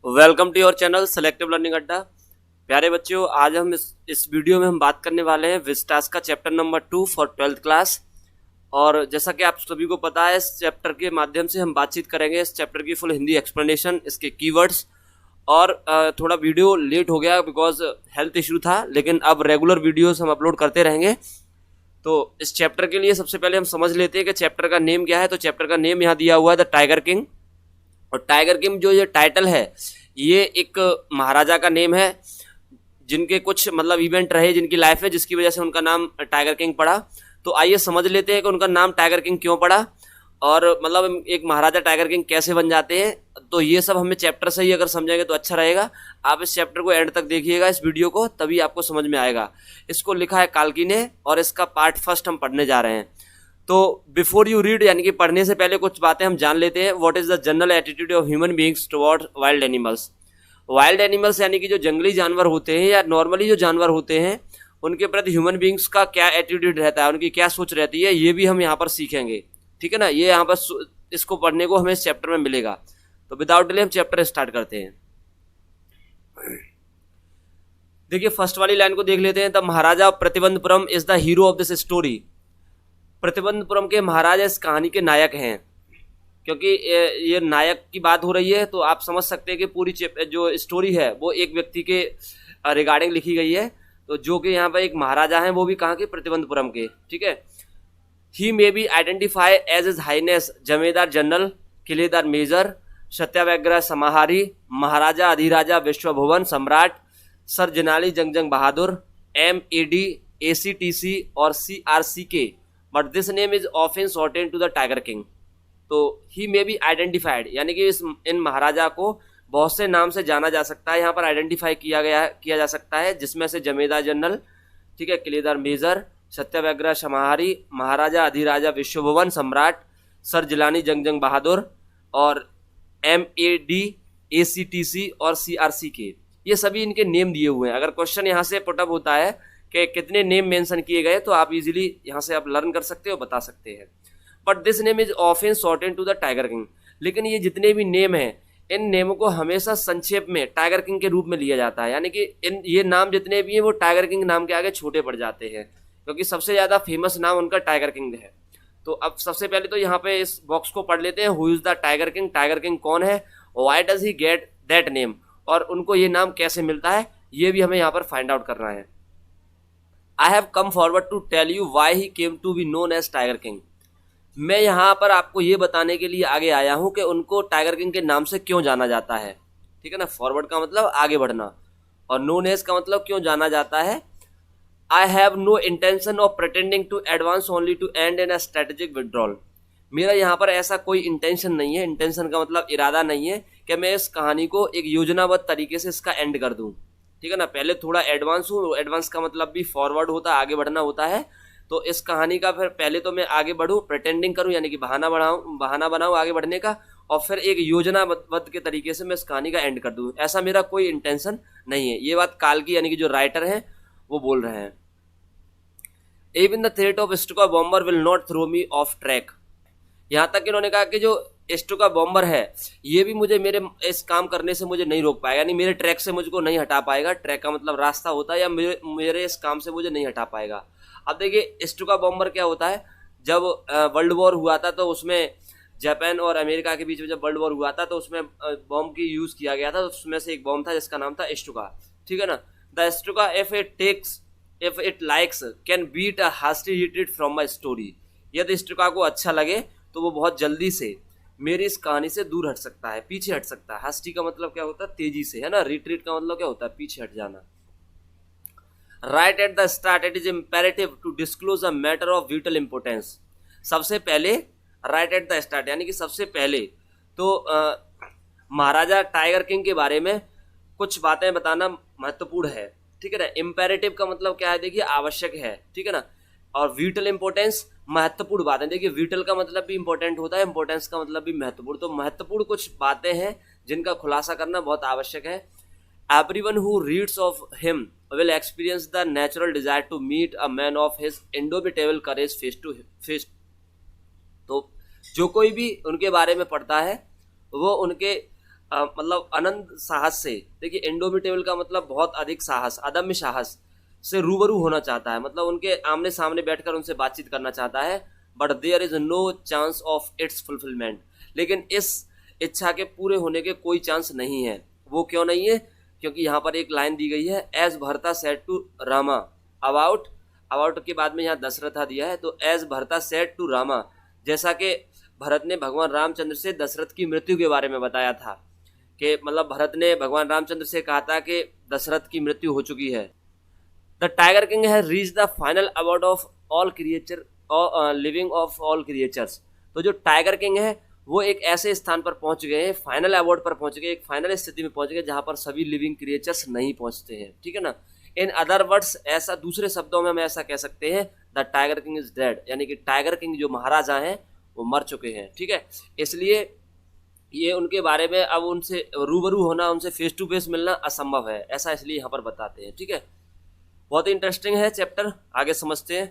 Welcome to your channel selective learning Adda. प्यारे बच्चों, आज हम इस वीडियो में हम बात करने वाले हैं विस्टास का chapter number 2 for 12th class. और जैसा कि आप सभी को पता है, इस चैप्टर के माध्यम से हम बातचीत करेंगे इस चैप्टर की फुल हिंदी एक्सप्लेनेशन, इसके कीवर्ड्स। और थोड़ा वीडियो लेट हो गया बिकॉज हेल्थ इशू था, लेकिन अब रेगुलर वीडियोस हम अपलोड करते रहेंगे। तो इस चैप्टर के लिए सबसे पहले हम समझ लेते हैं कि चैप्टर का नेम क्या है। तो चैप्टर का नेम यहाँ दिया हुआ है द टाइगर किंग। और टाइगर किंग जो ये टाइटल है, ये एक महाराजा का नेम है जिनके कुछ मतलब इवेंट रहे जिनकी लाइफ है, जिसकी वजह से उनका नाम टाइगर किंग पड़ा। तो आइए समझ लेते हैं कि उनका नाम टाइगर किंग क्यों पड़ा और मतलब एक महाराजा टाइगर किंग कैसे बन जाते हैं। तो ये सब हमें चैप्टर से ही अगर समझेंगे तो अच्छा रहेगा। आप इस चैप्टर को एंड तक देखिएगा, इस वीडियो को, तभी आपको समझ में आएगा। इसको लिखा है काल्की ने और इसका पार्ट फर्स्ट हम पढ़ने जा रहे हैं। तो बिफोर यू रीड, यानी कि पढ़ने से पहले कुछ बातें हम जान लेते हैं। What is the general attitude of human beings towards wild animals. Wild animals यानी कि जो जंगली जानवर होते हैं या नॉर्मली जो जानवर होते हैं, उनके प्रति ह्यूमन बीइंग्स का क्या एटीट्यूड रहता है, उनकी क्या सोच रहती है, ये भी हम यहाँ पर सीखेंगे। ठीक है ना, ये यहाँ पर इसको पढ़ने को हमें इस चैप्टर में मिलेगा। तो विदाउट डिले हम चैप्टर स्टार्ट करते हैं। देखिए, फर्स्ट वाली लाइन को देख लेते हैं। The Maharaja of Pratibandapuram is the hero of this story. Pratibandapuram के महाराजा इस कहानी के नायक हैं। क्योंकि ये नायक की बात हो रही है, तो आप समझ सकते हैं कि पूरी जो स्टोरी है वो एक व्यक्ति के रिगार्डिंग लिखी गई है। तो जो कि यहाँ पर एक महाराजा हैं, वो भी कहाँ के, प्रतिबंधपुरम के। ठीक है। He may be identify as his highness Zamindar general, Khiledar major, Satyagraha Samhari, Maharaja Adhiraja Vishwabhuvan Samrat, sir जनाली जंग बहादुर, MAD, ACTC और CRCK, but this name is often shorten to the tiger king. तो ही मे बी आइडेंटिफाइड, यानी कि इन महाराजा को बहुत से नाम से जाना जा सकता है। यहाँ पर आइडेंटिफाई किया जा सकता है, जिसमें से जमींदार जनरल, ठीक है, किलेदार मेजर, सत्याग्रह समाहारी, महाराजा अधिराजा विश्वभुवन सम्राट, सर जिलानी जंग बहादुर और MAD, ACTC और CRCK, ये सभी इनके नेम दिए हुए हैं। अगर क्वेश्चन यहाँ से पुटअप होता है कि कितने नेम मेंशन किए गए, तो आप इजीली यहाँ से आप लर्न कर सकते हो, बता सकते हैं। But this name is often shorten to the tiger king. लेकिन ये जितने भी नेम हैं, इन नेमों को हमेशा संक्षेप में टाइगर किंग के रूप में लिया जाता है। यानी कि ये नाम जितने भी हैं वो टाइगर किंग नाम के आगे छोटे पड़ जाते हैं, क्योंकि सबसे ज़्यादा फेमस नाम उनका टाइगर किंग है। तो अब सबसे पहले तो यहाँ पे इस बॉक्स को पढ़ लेते हैं। Who is the tiger king, tiger king कौन है, why does he get that name, और उनको ये नाम कैसे मिलता है, ये भी हमें यहाँ पर फाइंड आउट करना है। I have come forward to tell you why he came to be known as tiger king. मैं यहाँ पर आपको ये बताने के लिए आगे आया हूँ कि उनको टाइगर किंग के नाम से क्यों जाना जाता है। ठीक है ना, फॉरवर्ड का मतलब आगे बढ़ना और नोन एज का मतलब क्यों जाना जाता है। I have no intention of pretending to advance only to end in a strategic withdrawal. मेरा यहाँ पर ऐसा कोई इंटेंशन नहीं है। इंटेंशन का मतलब इरादा नहीं है कि मैं इस कहानी को एक योजनाबद्ध तरीके से इसका एंड कर दूँ। ठीक है ना, पहले थोड़ा एडवांस हूँ। एडवांस का मतलब भी फॉरवर्ड होता है, आगे बढ़ना होता है। तो इस कहानी का फिर पहले तो मैं आगे बढ़ूँ, प्रिटेंडिंग करूँ, यानी कि बहाना बनाऊँ आगे बढ़ने का, और फिर एक योजनाबद्ध के तरीके से मैं इस कहानी का एंड कर दूँ। ऐसा मेरा कोई इंटेंशन नहीं है। ये बात काल्की यानी कि जो राइटर हैं वो बोल रहे हैं। Even the threat of Stuka bomber will not throw me off track. यहाँ तक इन्होंने कहा कि जो स्टुका बॉम्बर है, ये भी मुझे मेरे इस काम करने से मुझे नहीं रोक पाएगा, यानी मेरे ट्रैक से मुझको नहीं हटा पाएगा। ट्रैक का मतलब रास्ता होता है, या मेरे इस काम से मुझे नहीं हटा पाएगा। अब देखिए, स्टुका बॉम्बर क्या होता है। जब वर्ल्ड वॉर हुआ था, तो उसमें जापान और अमेरिका के बीच में जब वर्ल्ड वॉर हुआ था, तो उसमें बॉम्ब की यूज़ किया गया था। तो उसमें से एक बॉम्ब था जिसका नाम था स्टुका। ठीक है ना, the Stuka if it likes can beat a hasty retreat from my story. यदि स्टुका को अच्छा लगे तो वो बहुत जल्दी से मेरी इस कहानी से दूर हट सकता है, पीछे हट सकता है। हास्टी का मतलब क्या होता है, तेजी से, है ना। रिट्रीट का मतलब क्या होता है, पीछे हट जाना। Right at the start it is imperative to disclose a matter of vital importance. सबसे पहले राइट एट द स्टार्ट, यानी कि सबसे पहले तो महाराजा टाइगर किंग के बारे में कुछ बातें बताना महत्वपूर्ण है। ठीक है ना। इम्पेरेटिव का मतलब क्या है, देखिए आवश्यक है। ठीक है ना। और विटल इंपोर्टेंस महत्वपूर्ण बातें। देखिए, विटल का मतलब भी इंपॉर्टेंट होता है, इंपॉर्टेंस का मतलब भी महत्वपूर्ण। तो महत्वपूर्ण कुछ बातें हैं जिनका खुलासा करना बहुत आवश्यक है। Everyone who reads of him will experience the natural desire to meet a man of his indomitable courage face to face. तो जो कोई भी उनके बारे में पढ़ता है, वो उनके मतलब अनंत साहस से, देखिए इंडोमिटेबल का मतलब बहुत अधिक साहस, अदम्य साहस से रूबरू होना चाहता है, मतलब उनके आमने सामने बैठकर उनसे बातचीत करना चाहता है। But there is no chance of its fulfilment, लेकिन इस इच्छा के पूरे होने के कोई चांस नहीं है। वो क्यों नहीं है? क्योंकि यहाँ पर एक लाइन दी गई है, as Bharata said to Rama about, about के बाद में यहाँ दशरथा दिया है, तो as Bharata said to Rama, जैसा कि भरत ने भगवान रामचंद्र से दशरथ की मृत्यु के बारे में बताया था, कि मतलब भरत ने भगवान रामचंद्र से कहा था कि दशरथ की मृत्यु हो चुकी है। The tiger king has reach the final about of all creature living of all creatures. तो जो टाइगर किंग है वो एक ऐसे स्थान पर पहुंच गए हैं, फाइनल अवार्ड पर पहुंच गए, एक फाइनल स्थिति में पहुंच गए जहां पर सभी लिविंग क्रिएचर्स नहीं पहुंचते हैं, ठीक है ना। इन अदर वर्ड्स, ऐसा दूसरे शब्दों में हम ऐसा कह सकते हैं, the tiger king is dead, यानी कि टाइगर किंग जो महाराजा हैं वो मर चुके हैं, ठीक है। इसलिए ये उनके बारे में अब उनसे रूबरू होना, उनसे फेस टू फेस मिलना असंभव है, ऐसा इसलिए यहाँ पर बताते हैं, ठीक है। बहुत ही इंटरेस्टिंग है चैप्टर, आगे समझते हैं।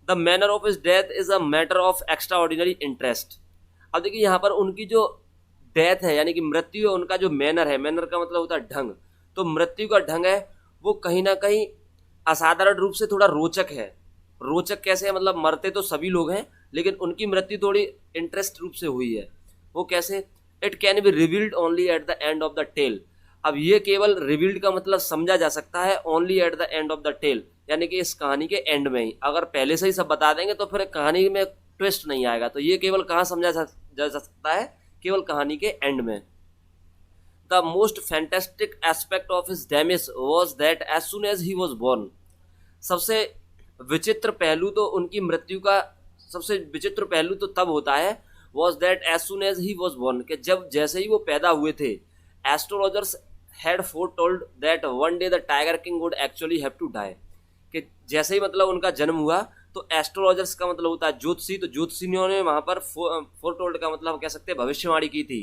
The manner of his death is a matter of extra ordinary interest. अब देखिए यहाँ पर उनकी जो डेथ है यानी कि मृत्यु है, उनका जो मैनर है, मैनर का मतलब होता है ढंग, तो मृत्यु का ढंग है वो कहीं ना कहीं असाधारण रूप से थोड़ा रोचक है। रोचक कैसे है? मतलब मरते तो सभी लोग हैं लेकिन उनकी मृत्यु थोड़ी इंटरेस्ट रूप से हुई है। वो कैसे? It can be revealed only at the end of the tale. अब ये केवल रिवील्ड का मतलब समझा जा सकता है only at the end of the tale, यानी कि इस कहानी के एंड में ही। अगर पहले से ही सब बता देंगे तो फिर कहानी में ट्विस्ट नहीं आएगा। तो ये केवल कहाँ समझा जा सकता है? केवल कहानी के एंड में। The most fantastic aspect of his demise was that as soon as he was born. सबसे विचित्र पहलू तो उनकी मृत्यु का, सबसे विचित्र पहलू तो तब होता है, was that as soon as he was born, कि जब जैसे ही वो पैदा हुए थे, astrologers had foretold that one day the tiger king would actually have to die. कि जैसे ही मतलब उनका जन्म हुआ तो एस्ट्रोलॉजर्स का मतलब होता है ज्योतिषी, तो ज्योतिषियों ने वहां पर फोरटोल्ड का मतलब कह सकते हैं भविष्यवाणी की थी,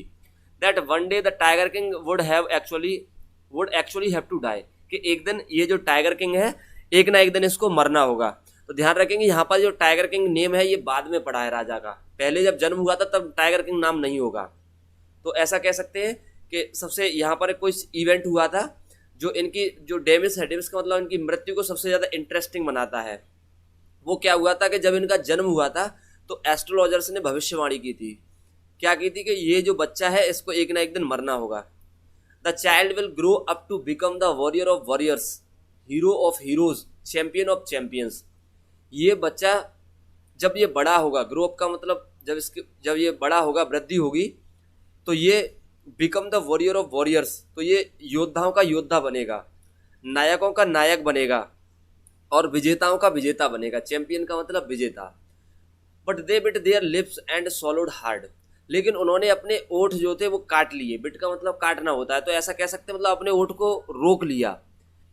that one day the tiger king would actually have to die, कि एक दिन ये जो टाइगर किंग है एक ना एक दिन इसको मरना होगा। तो ध्यान रखेंगे यहाँ पर जो टाइगर किंग नेम है ये बाद में पड़ा है राजा का, पहले जब जन्म हुआ था तब टाइगर किंग नाम नहीं होगा। तो ऐसा कह सकते हैं कि सबसे यहाँ पर कोई इवेंट हुआ था जो इनकी जो डेमिस है, डेमिस का मतलब इनकी मृत्यु को सबसे ज़्यादा इंटरेस्टिंग बनाता है। वो क्या हुआ था कि जब इनका जन्म हुआ था तो एस्ट्रोलॉजर्स ने भविष्यवाणी की थी। क्या की थी? कि ये जो बच्चा है इसको एक ना एक दिन मरना होगा। The child will grow up to become the warrior of warriors, hero of heroes, champion of champions. ये बच्चा जब ये बड़ा होगा, ग्रो अप का मतलब जब ये बड़ा होगा, वृद्धि होगी, तो ये become the warrior of warriors, तो ये योद्धाओं का योद्धा बनेगा, नायकों का नायक बनेगा और विजेताओं का विजेता बनेगा। चैंपियन का मतलब विजेता। But they bit there lips and swallowed hard, लेकिन उन्होंने अपने ओठ जो थे वो काट लिए। बिट का मतलब काटना होता है, तो ऐसा कह सकते हैं मतलब अपने ओठ को रोक लिया।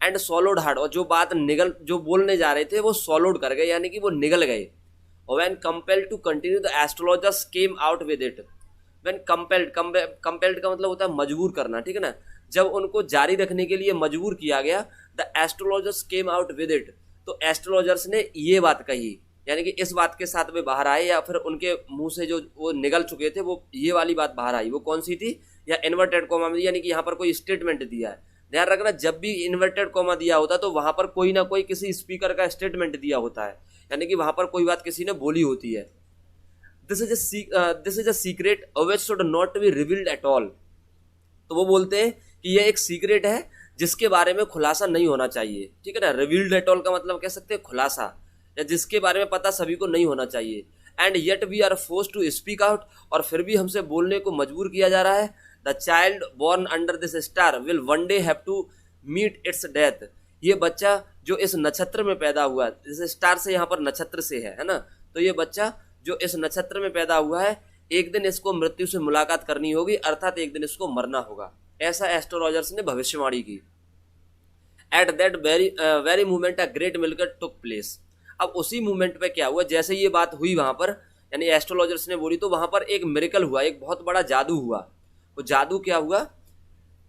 एंड सॉलोड हार्ड, और जो बोलने जा रहे थे वो सॉलोड कर गए, यानी कि वो निगल गए। और when compelled to continue the astrologers came out with it. When compelled का मतलब होता है मजबूर करना, ठीक है ना। जब उनको जारी रखने के लिए मजबूर किया गया, the astrologers came out with it, तो एस्ट्रोलॉजर्स ने ये बात कही, यानी कि इस बात के साथ वे बाहर आए, या फिर उनके मुंह से जो वो निगल चुके थे वो ये वाली बात बाहर आई। वो कौन सी थी? या इन्वर्टेड कॉमा में, यानी कि यहाँ पर कोई स्टेटमेंट दिया है। ध्यान रखना, जब भी इन्वर्टेड कॉमा दिया होता है तो वहां पर कोई ना कोई किसी स्पीकर का स्टेटमेंट दिया होता है, यानी कि वहां पर कोई बात किसी ने बोली होती है। This is a secret which should not be revealed at all. तो वो बोलते हैं कि यह एक सीक्रेट है जिसके बारे में खुलासा नहीं होना चाहिए, ठीक है ना। रिवील्ड एट ऑल का मतलब कह सकते हैं खुलासा, या जिसके बारे में पता सभी को नहीं होना चाहिए। And yet we are forced to speak out, और फिर भी हमसे बोलने को मजबूर किया जा रहा है। The child born under this star will one day have to meet its death. ये बच्चा जो इस नक्षत्र में पैदा हुआ, जैसे स्टार से यहाँ पर नक्षत्र से है ना, तो ये बच्चा जो इस नक्षत्र में पैदा हुआ है एक दिन इसको मृत्यु से मुलाकात करनी होगी, अर्थात एक दिन इसको मरना होगा। ऐसा एस्ट्रोलॉजर्स ने भविष्यवाणी की। At that very moment a great मिलकर टुक प्लेस। अब उसी मोमेंट पे क्या हुआ, जैसे ये बात हुई वहां पर, यानी एस्ट्रोलॉजर्स ने बोली, तो वहां पर एक मिरेकल हुआ, एक बहुत बड़ा जादू हुआ। वो जादू क्या हुआ?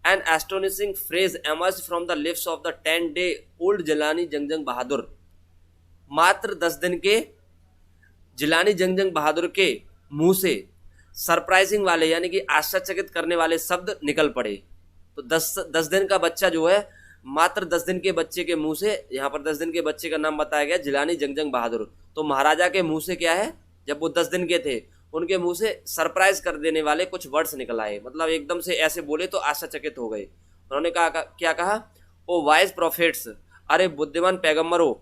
An astonishing phrase emerge from the lips of the 10-day old Jilani Jung Jung Bahadur. मात्र 10 दिन के जिलानी जंगजंग बहादुर के मुंह से सरप्राइजिंग वाले यानी कि आश्चर्यचकित करने वाले शब्द निकल पड़े। तो 10 दिन का बच्चा जो है, मात्र 10 दिन के बच्चे के मुंह से, यहाँ पर 10 दिन के बच्चे का नाम बताया गया जिलानी जंगजंग बहादुर। तो महाराजा के मुंह से क्या है, जब वो 10 दिन के थे उनके मुंह से सरप्राइज कर देने वाले कुछ वर्ड्स निकल आए, मतलब एकदम से ऐसे बोले तो आश्चर्यचकित हो गए। उन्होंने कहा, क्या कहा, ओ वाइज प्रोफेट्स, अरे बुद्धिमान पैगंबरों,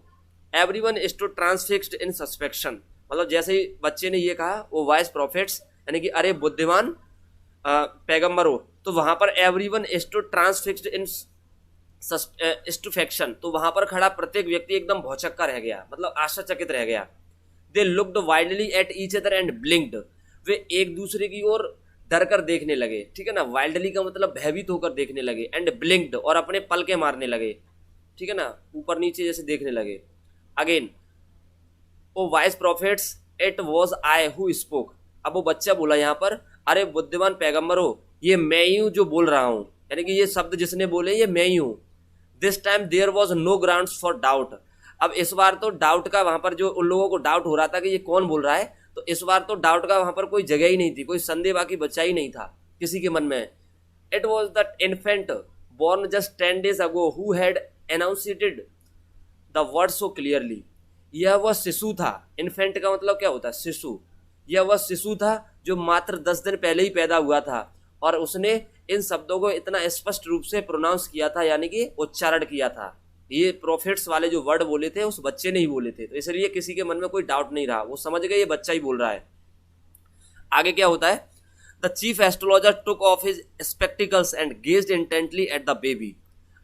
एवरीवन इज टू ट्रांसफिक्स्ड इन सस्पेक्शन। मतलब जैसे ही बच्चे ने ये कहा, ओ वाइज प्रोफेट्स यानी कि अरे बुद्धिमान पैगंबरों, तो वहां पर एवरीवन इज टू ट्रांसफिक्स्ड इन स्टुफेक्शन, तो वहां पर खड़ा प्रत्येक व्यक्ति एकदम भौचक्का रह गया, मतलब आश्चर्यचकित रह गया। They looked wildly at each other and blinked, वे एक दूसरे की ओर डर कर देखने लगे, ठीक है ना, वाइल्डली का मतलब भयभीत होकर देखने लगे, एंड ब्लिंक्ड और अपने पलके मारने लगे, ठीक है ना, ऊपर नीचे जैसे देखने लगे। Again, O wise prophets, it was I who spoke, अब वो बच्चा बोला यहाँ पर, अरे बुद्धिमान पैगंबरों, ये मैं ही हूँ जो बोल रहा हूँ, यानी कि ये शब्द जिसने बोले ये मैं ही हूँ। This time there was no grounds for doubt, अब इस बार तो डाउट का, वहां पर जो उन लोगों को डाउट हो रहा था कि ये कौन बोल रहा है, तो इस बार तो डाउट का वहां पर कोई जगह ही नहीं थी, कोई संदेह बाकी बचा ही नहीं था किसी के मन में। It was the infant born just 10 days ago who had enunciated the word so clearly, यह वह शिशु था। इन्फेंट का मतलब क्या होता है, शिशु। यह वह शिशु था जो मात्र 10 दिन पहले ही पैदा हुआ था और उसने इन शब्दों को इतना स्पष्ट रूप से प्रोनाउंस किया था, यानी कि उच्चारण किया था। ये प्रॉफिट्स वाले जो वर्ड बोले थे उस बच्चे ने ही बोले थे, तो इसलिए किसी के मन में कोई डाउट नहीं रहा, वो समझ गए ये बच्चा ही बोल रहा है। आगे क्या होता है, the chief astrologer took off his spectacles and gazed intently at the baby.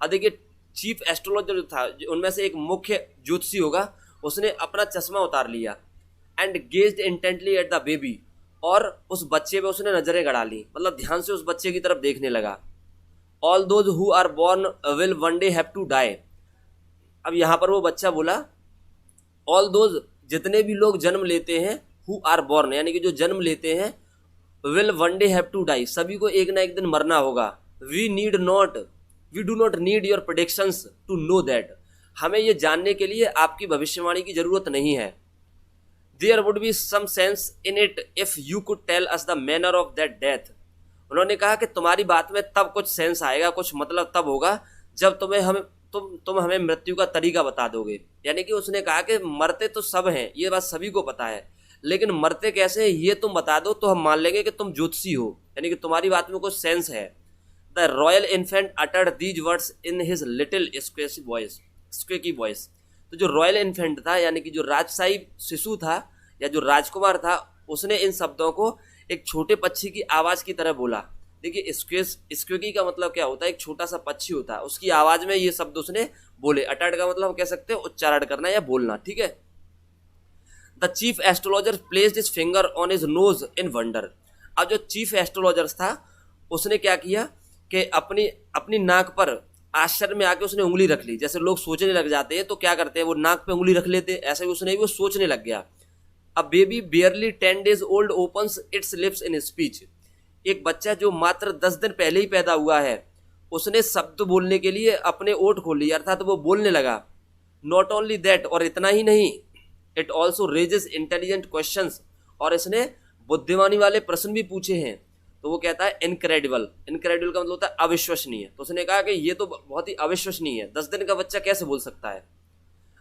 अब देखिए, चीफ एस्ट्रोलॉजर जो था, उनमें से एक मुख्य ज्योतिषी होगा, उसने अपना चश्मा उतार लिया, and gazed intently at the baby, और उस बच्चे पे उसने नजरें गड़ा ली, मतलब ध्यान से उस बच्चे की तरफ देखने लगा। All those who are born will one day have to die, अब यहाँ पर वो बच्चा बोला, ऑल दोज, जितने भी लोग जन्म लेते हैं, हु आर बॉर्न यानी कि जो जन्म लेते हैं, will one day have to die, सभी को एक ना एक दिन मरना होगा। We do not need your predictions to know that, हमें ये जानने के लिए आपकी भविष्यवाणी की जरूरत नहीं है। There would be some sense in it if you could tell us the manner of that death, उन्होंने कहा कि तुम्हारी बात में तब कुछ सेंस आएगा, कुछ मतलब तब होगा जब तुम हमें मृत्यु का तरीका बता दोगे। यानी कि उसने कहा कि मरते तो सब हैं, ये बात सभी को पता है, लेकिन मरते कैसे हैं ये तुम बता दो तो हम मान लेंगे कि तुम ज्योतिषी हो, यानी कि तुम्हारी बात में कुछ सेंस है। The royal infant uttered these words in his little squeaky voice, तो जो रॉयल इन्फेंट था यानी कि जो राजशाही शिशु था या जो राजकुमार था, उसने इन शब्दों को एक छोटे पक्षी की आवाज़ की तरह बोला। देखिए, स्क्वेकी का मतलब क्या होता है, एक छोटा सा पक्षी होता है, उसकी आवाज़ में ये शब्द उसने बोले। अटर्ड का मतलब कह सकते हैं उच्चारण करना या बोलना, ठीक है। The chief astrologer placed his finger on his nose in wonder, अब जो चीफ एस्ट्रोलॉजर था उसने क्या किया कि अपनी नाक पर आश्चर्य में आके उसने उंगली रख ली। जैसे लोग सोचने लग जाते हैं तो क्या करते हैं, वो नाक पे उंगली रख लेते, ऐसे ही उसने भी वो सोचने लग गया। A baby barely 10 days old opens it's lips in speech, एक बच्चा जो मात्र 10 दिन पहले ही पैदा हुआ है, उसने शब्द बोलने के लिए अपने ओठ खोल लिए, अर्थात वो बोलने लगा। नॉट ओनली दैट, और इतना ही नहीं, it also raises intelligent questions, और इसने बुद्धिमानी वाले प्रश्न भी पूछे हैं। तो वो कहता है इनक्रेडिबल का मतलब होता है अविश्वसनीय, तो उसने कहा कि ये तो बहुत ही अविश्वसनीय है, 10 दिन का बच्चा कैसे बोल सकता है।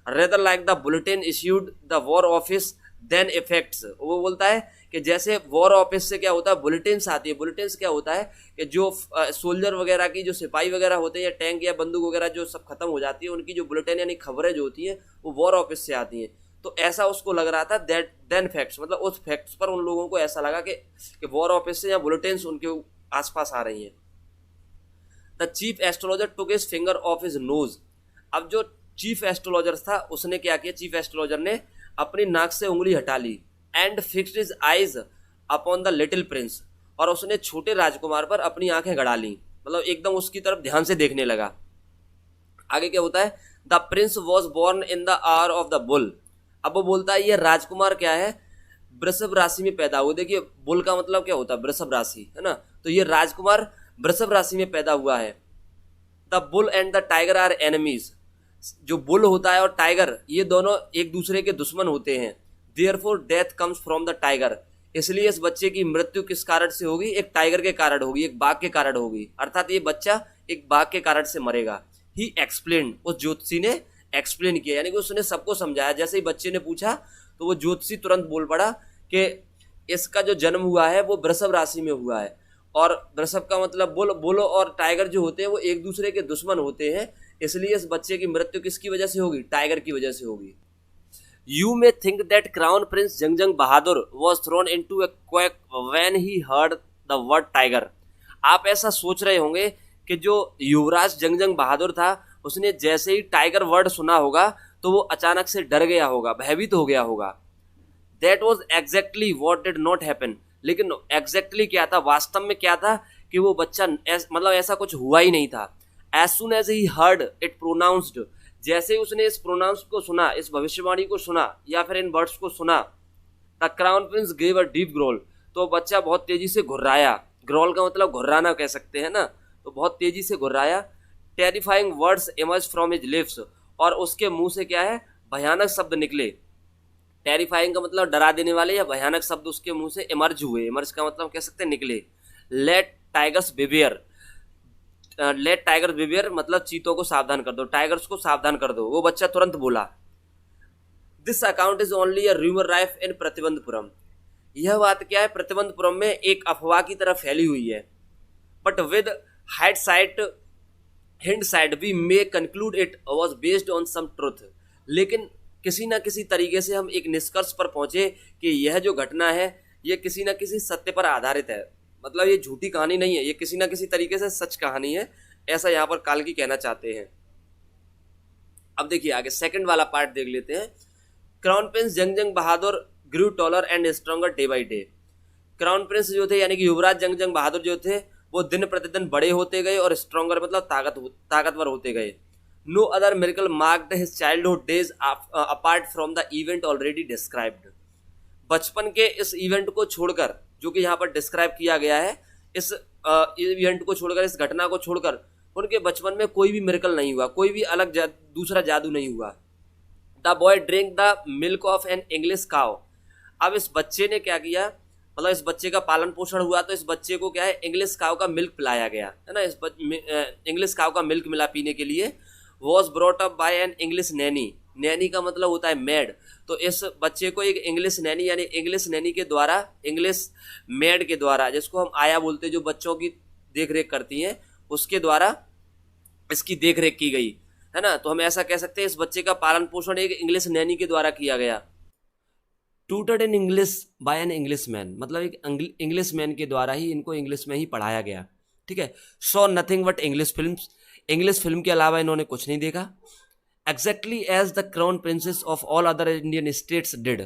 Rather like the bulletin issued the war office then effects, वो बोलता है कि जैसे वॉर ऑफिस से क्या होता है, बुलेटिन्स आती है। बुलेटिन्स क्या होता है कि जो सोल्जर वगैरह की, जो सिपाही वगैरह होते हैं या टैंक या बंदूक वगैरह जो सब खत्म हो जाती है, उनकी जो बुलेटिन यानी खबरें जो होती हैं वो वॉर ऑफिस से आती हैं। तो ऐसा उसको लग रहा था, दैट देन फैक्ट्स, मतलब उस फैक्ट्स पर उन लोगों को ऐसा लगा कि वॉर ऑफिस से या बुलेटिन्स उनके आसपास आ रही हैं। The chief astrologer took his finger of his nose, अब जो चीफ एस्ट्रोलॉजर था उसने क्या किया, चीफ एस्ट्रोलॉजर ने अपनी नाक से उंगली हटा ली, and fixed his eyes upon the little prince, और उसने छोटे राजकुमार पर अपनी आंखें गड़ा ली, मतलब एकदम उसकी तरफ ध्यान से देखने लगा। आगे क्या होता है, the Prince was born in the hour of the bull, अब वो बोलता है ये राजकुमार क्या है, वृषभ राशि में पैदा हुआ। देखिए, बुल का मतलब क्या होता है, वृषभ राशि, है ना, तो ये राजकुमार वृषभ राशि में पैदा हुआ है। The bull and the tiger are enemies, जो बुल होता है और टाइगर ये दोनों एक दूसरे के दुश्मन होते हैं। Therefore death comes from the tiger, इसलिए इस बच्चे की मृत्यु किस कारण से होगी, एक टाइगर के कारण होगी, एक बाघ के कारण होगी, अर्थात ये बच्चा एक बाघ के कारण से मरेगा। ही एक्सप्लेन, उस ज्योतिषी ने एक्सप्लेन किया, यानी कि उसने सबको समझाया। जैसे ही बच्चे ने पूछा तो वो ज्योतिषी तुरंत बोल पड़ा कि इसका जो जन्म हुआ है वो वृषभ राशि में हुआ है, और वृषभ का मतलब बोलो और टाइगर जो होते हैं वो एक दूसरे के दुश्मन होते हैं, इसलिए इस बच्चे की मृत्यु किसकी वजह से होगी, टाइगर की वजह से होगी। You may think that Crown Prince Jangjang Bahadur was thrown into a quake when he heard the word tiger. आप ऐसा सोच रहे होंगे कि जो युवराज जंगजंग बहादुर था उसने जैसे ही टाइगर वर्ड सुना होगा तो वो अचानक से डर गया होगा, भयभीत हो गया होगा। That was exactly what did not happen. लेकिन exactly क्या था, वास्तव में क्या था कि वो बच्चा मतलब ऐसा कुछ हुआ ही नहीं था। As soon as he heard it pronounced, जैसे ही उसने इस प्रोनाउंस को सुना, इस भविष्यवाणी को सुना या फिर इन वर्ड्स को सुना, the crown Prince give a deep growl, तो बच्चा बहुत तेजी से घुर्राया। ग्रोल का मतलब घुर्राना कह सकते हैं ना, तो बहुत तेजी से घुर्राया। Terrifying words emerge from his lips, और उसके मुंह से क्या है, भयानक शब्द निकले। टेरिफाइंग का मतलब डरा देने वाले या भयानक शब्द उसके मुंह से इमर्ज हुए। इमर्ज का मतलब कह सकते हैं निकले। Let tigers beware, let tiger beware मतलब चीतों को सावधान कर दो, टाइगर्स को सावधान कर दो, वो बच्चा तुरंत बोला। This account is only a rumour rife in Pratibandapuram, यह बात क्या है, प्रतिबंधपुरम में एक अफवाह की तरह फैली हुई है। But with hindsight we may conclude it was based on some truth, लेकिन किसी ना किसी तरीके से हम एक निष्कर्ष पर पहुंचे कि यह जो घटना है यह किसी ना किसी सत्य पर आधारित है, मतलब ये झूठी कहानी नहीं है, ये किसी ना किसी तरीके से सच कहानी है, ऐसा यहाँ पर काल्की कहना चाहते हैं। अब देखिए आगे सेकंड वाला पार्ट देख लेते हैं। Crown prince Jung Jung Bahadur grew taller and stronger day by day. Crown prince जो थे यानी कि युवराज जंगजंग बहादुर जो थे वो दिन प्रतिदिन बड़े होते गए और स्ट्रॉन्गर मतलब ताकतवर होते गए। No other miracle marked his childhood days apart from the event already described. बचपन के इस इवेंट को छोड़कर, जो कि यहाँ पर डिस्क्राइब किया गया है, इस इवेंट को छोड़कर, इस घटना को छोड़कर उनके बचपन में कोई भी मिरेकल नहीं हुआ, कोई भी अलग दूसरा जादू नहीं हुआ। The boy drink the milk of an English काव। अब इस बच्चे ने क्या किया, मतलब इस बच्चे का पालन पोषण हुआ तो इस बच्चे को क्या है, इंग्लिश काव का मिल्क पिलाया गया है ना। इंग्लिश काव का मिल्क मिला पीने के लिए। Was brought up by an English Naini, Naini का मतलब होता है मेड, तो इस बच्चे को एक इंग्लिश नैनी यानी इंग्लिश नैनी के द्वारा, इंग्लिश मेड के द्वारा, जिसको हम आया बोलते हैं, जो बच्चों की देख रेख करती हैं, उसके द्वारा इसकी देख रेख की गई है ना। तो हम ऐसा कह सकते हैं इस बच्चे का पालन पोषण एक इंग्लिश नैनी के द्वारा किया गया। Tutored in English by an English man, मतलब एक इंग्लिश मैन के द्वारा ही इनको इंग्लिश में ही पढ़ाया गया। ठीक है। Saw nothing but English films, English film के अलावा इन्होंने कुछ नहीं देखा। Exactly as the crown princes of all other Indian states did,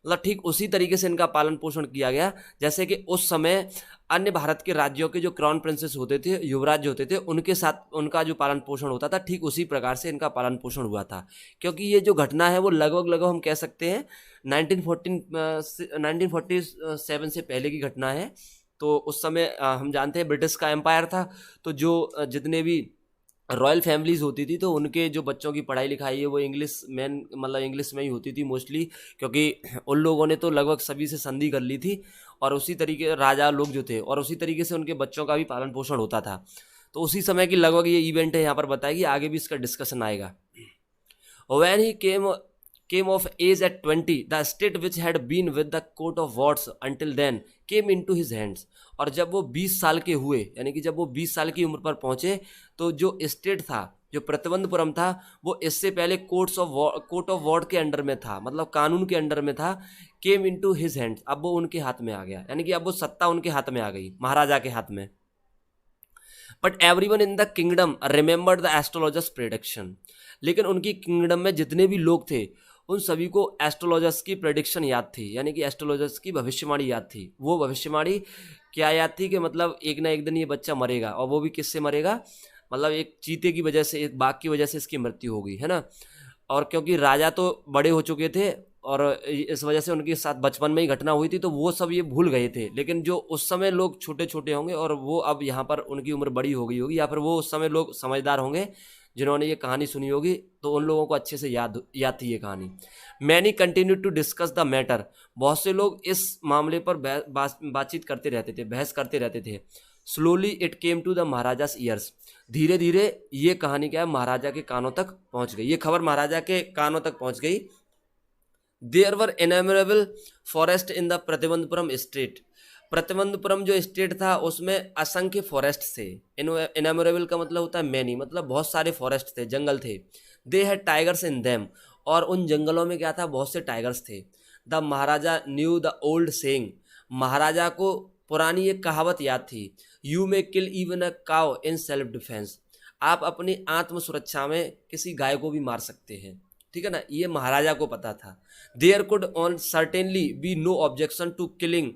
मतलब ठीक उसी तरीके से इनका पालन पोषण किया गया जैसे कि उस समय अन्य भारत के राज्यों के जो क्राउन प्रिंसेस होते थे, युवराज जो होते थे, उनके साथ उनका जो पालन पोषण होता था, ठीक उसी प्रकार से इनका पालन पोषण हुआ था। क्योंकि ये जो घटना है वो लगभग हम कह सकते हैं 1947 से पहले की घटना है। तो उस समय हम जानते हैं ब्रिटिश का एम्पायर था, तो जो जितने भी रॉयल फैमिलीज होती थी तो उनके जो बच्चों की पढ़ाई लिखाई है वो इंग्लिश में ही होती थी मोस्टली, क्योंकि उन लोगों ने तो लगभग सभी से संधि कर ली थी और उसी तरीके राजा लोग जो थे और उसी तरीके से उनके बच्चों का भी पालन पोषण होता था। तो उसी समय की लगभग ये इवेंट है, यहाँ पर बताएगी, आगे भी इसका डिस्कशन आएगा। When he came of age at 20, the state which had been with the coat of wards until then came into his hands। और जब वो 20 साल के हुए, यानी कि जब वो 20 साल की उम्र पर पहुंचे, तो जो स्टेट था, जो प्रतिबंधपुरम था, वो इससे पहले कोट ऑफ वॉर्ड के अंडर में था, मतलब कानून के अंडर में था। केम इनटू हिज हैंड्स, अब वो उनके हाथ में आ गया, यानी कि अब वो सत्ता उनके हाथ में आ गई, महाराजा के हाथ में। But everyone in the kingdom remembered the astrologers prediction, लेकिन उनकी किंगडम में जितने भी लोग थे उन सभी को एस्ट्रोलॉजर्स की प्रेडिक्शन याद थी, यानी कि एस्ट्रोलॉजर्स की भविष्यवाणी याद थी। वो भविष्यवाणी क्या याद थी कि मतलब एक ना एक दिन ये बच्चा मरेगा, और वो भी किससे मरेगा, मतलब एक चीते की वजह से, एक बाघ की वजह से इसकी मृत्यु होगी, है ना। और क्योंकि राजा तो बड़े हो चुके थे और इस वजह से उनके साथ बचपन में ही घटना हुई थी, तो वो सब ये भूल गए थे। लेकिन जो उस समय लोग छोटे छोटे होंगे और वो अब यहाँ पर उनकी उम्र बड़ी हो गई होगी, या फिर वो उस समय लोग समझदार होंगे जिन्होंने ये कहानी सुनी होगी तो उन लोगों को अच्छे से याद थी ये कहानी। Many continue to discuss the matter, बहुत से लोग इस मामले पर बातचीत करते रहते थे, बहस करते रहते थे। Slowly it came to the Maharaja's ears, धीरे धीरे ये कहानी क्या है महाराजा के कानों तक पहुंच गई, ये खबर महाराजा के कानों तक पहुंच गई। There were innumerable forests in the Pratibandapuram state, Pratibandapuram जो स्टेट था उसमें असंख्य फॉरेस्ट थे। इनमेरेबल का मतलब होता है मैनी, मतलब बहुत सारे फॉरेस्ट थे, जंगल थे। They had tigers in them, और उन जंगलों में क्या था, बहुत से टाइगर्स थे। The Maharaja knew the old saying, Maharaja को पुरानी एक कहावत याद थी, you may kill even a cow in self defence, आप अपनी आत्म सुरक्षा में किसी गाय को भी मार सकते हैं, ठीक है ना, ये महाराजा को पता था। There could on certainly be no objection to killing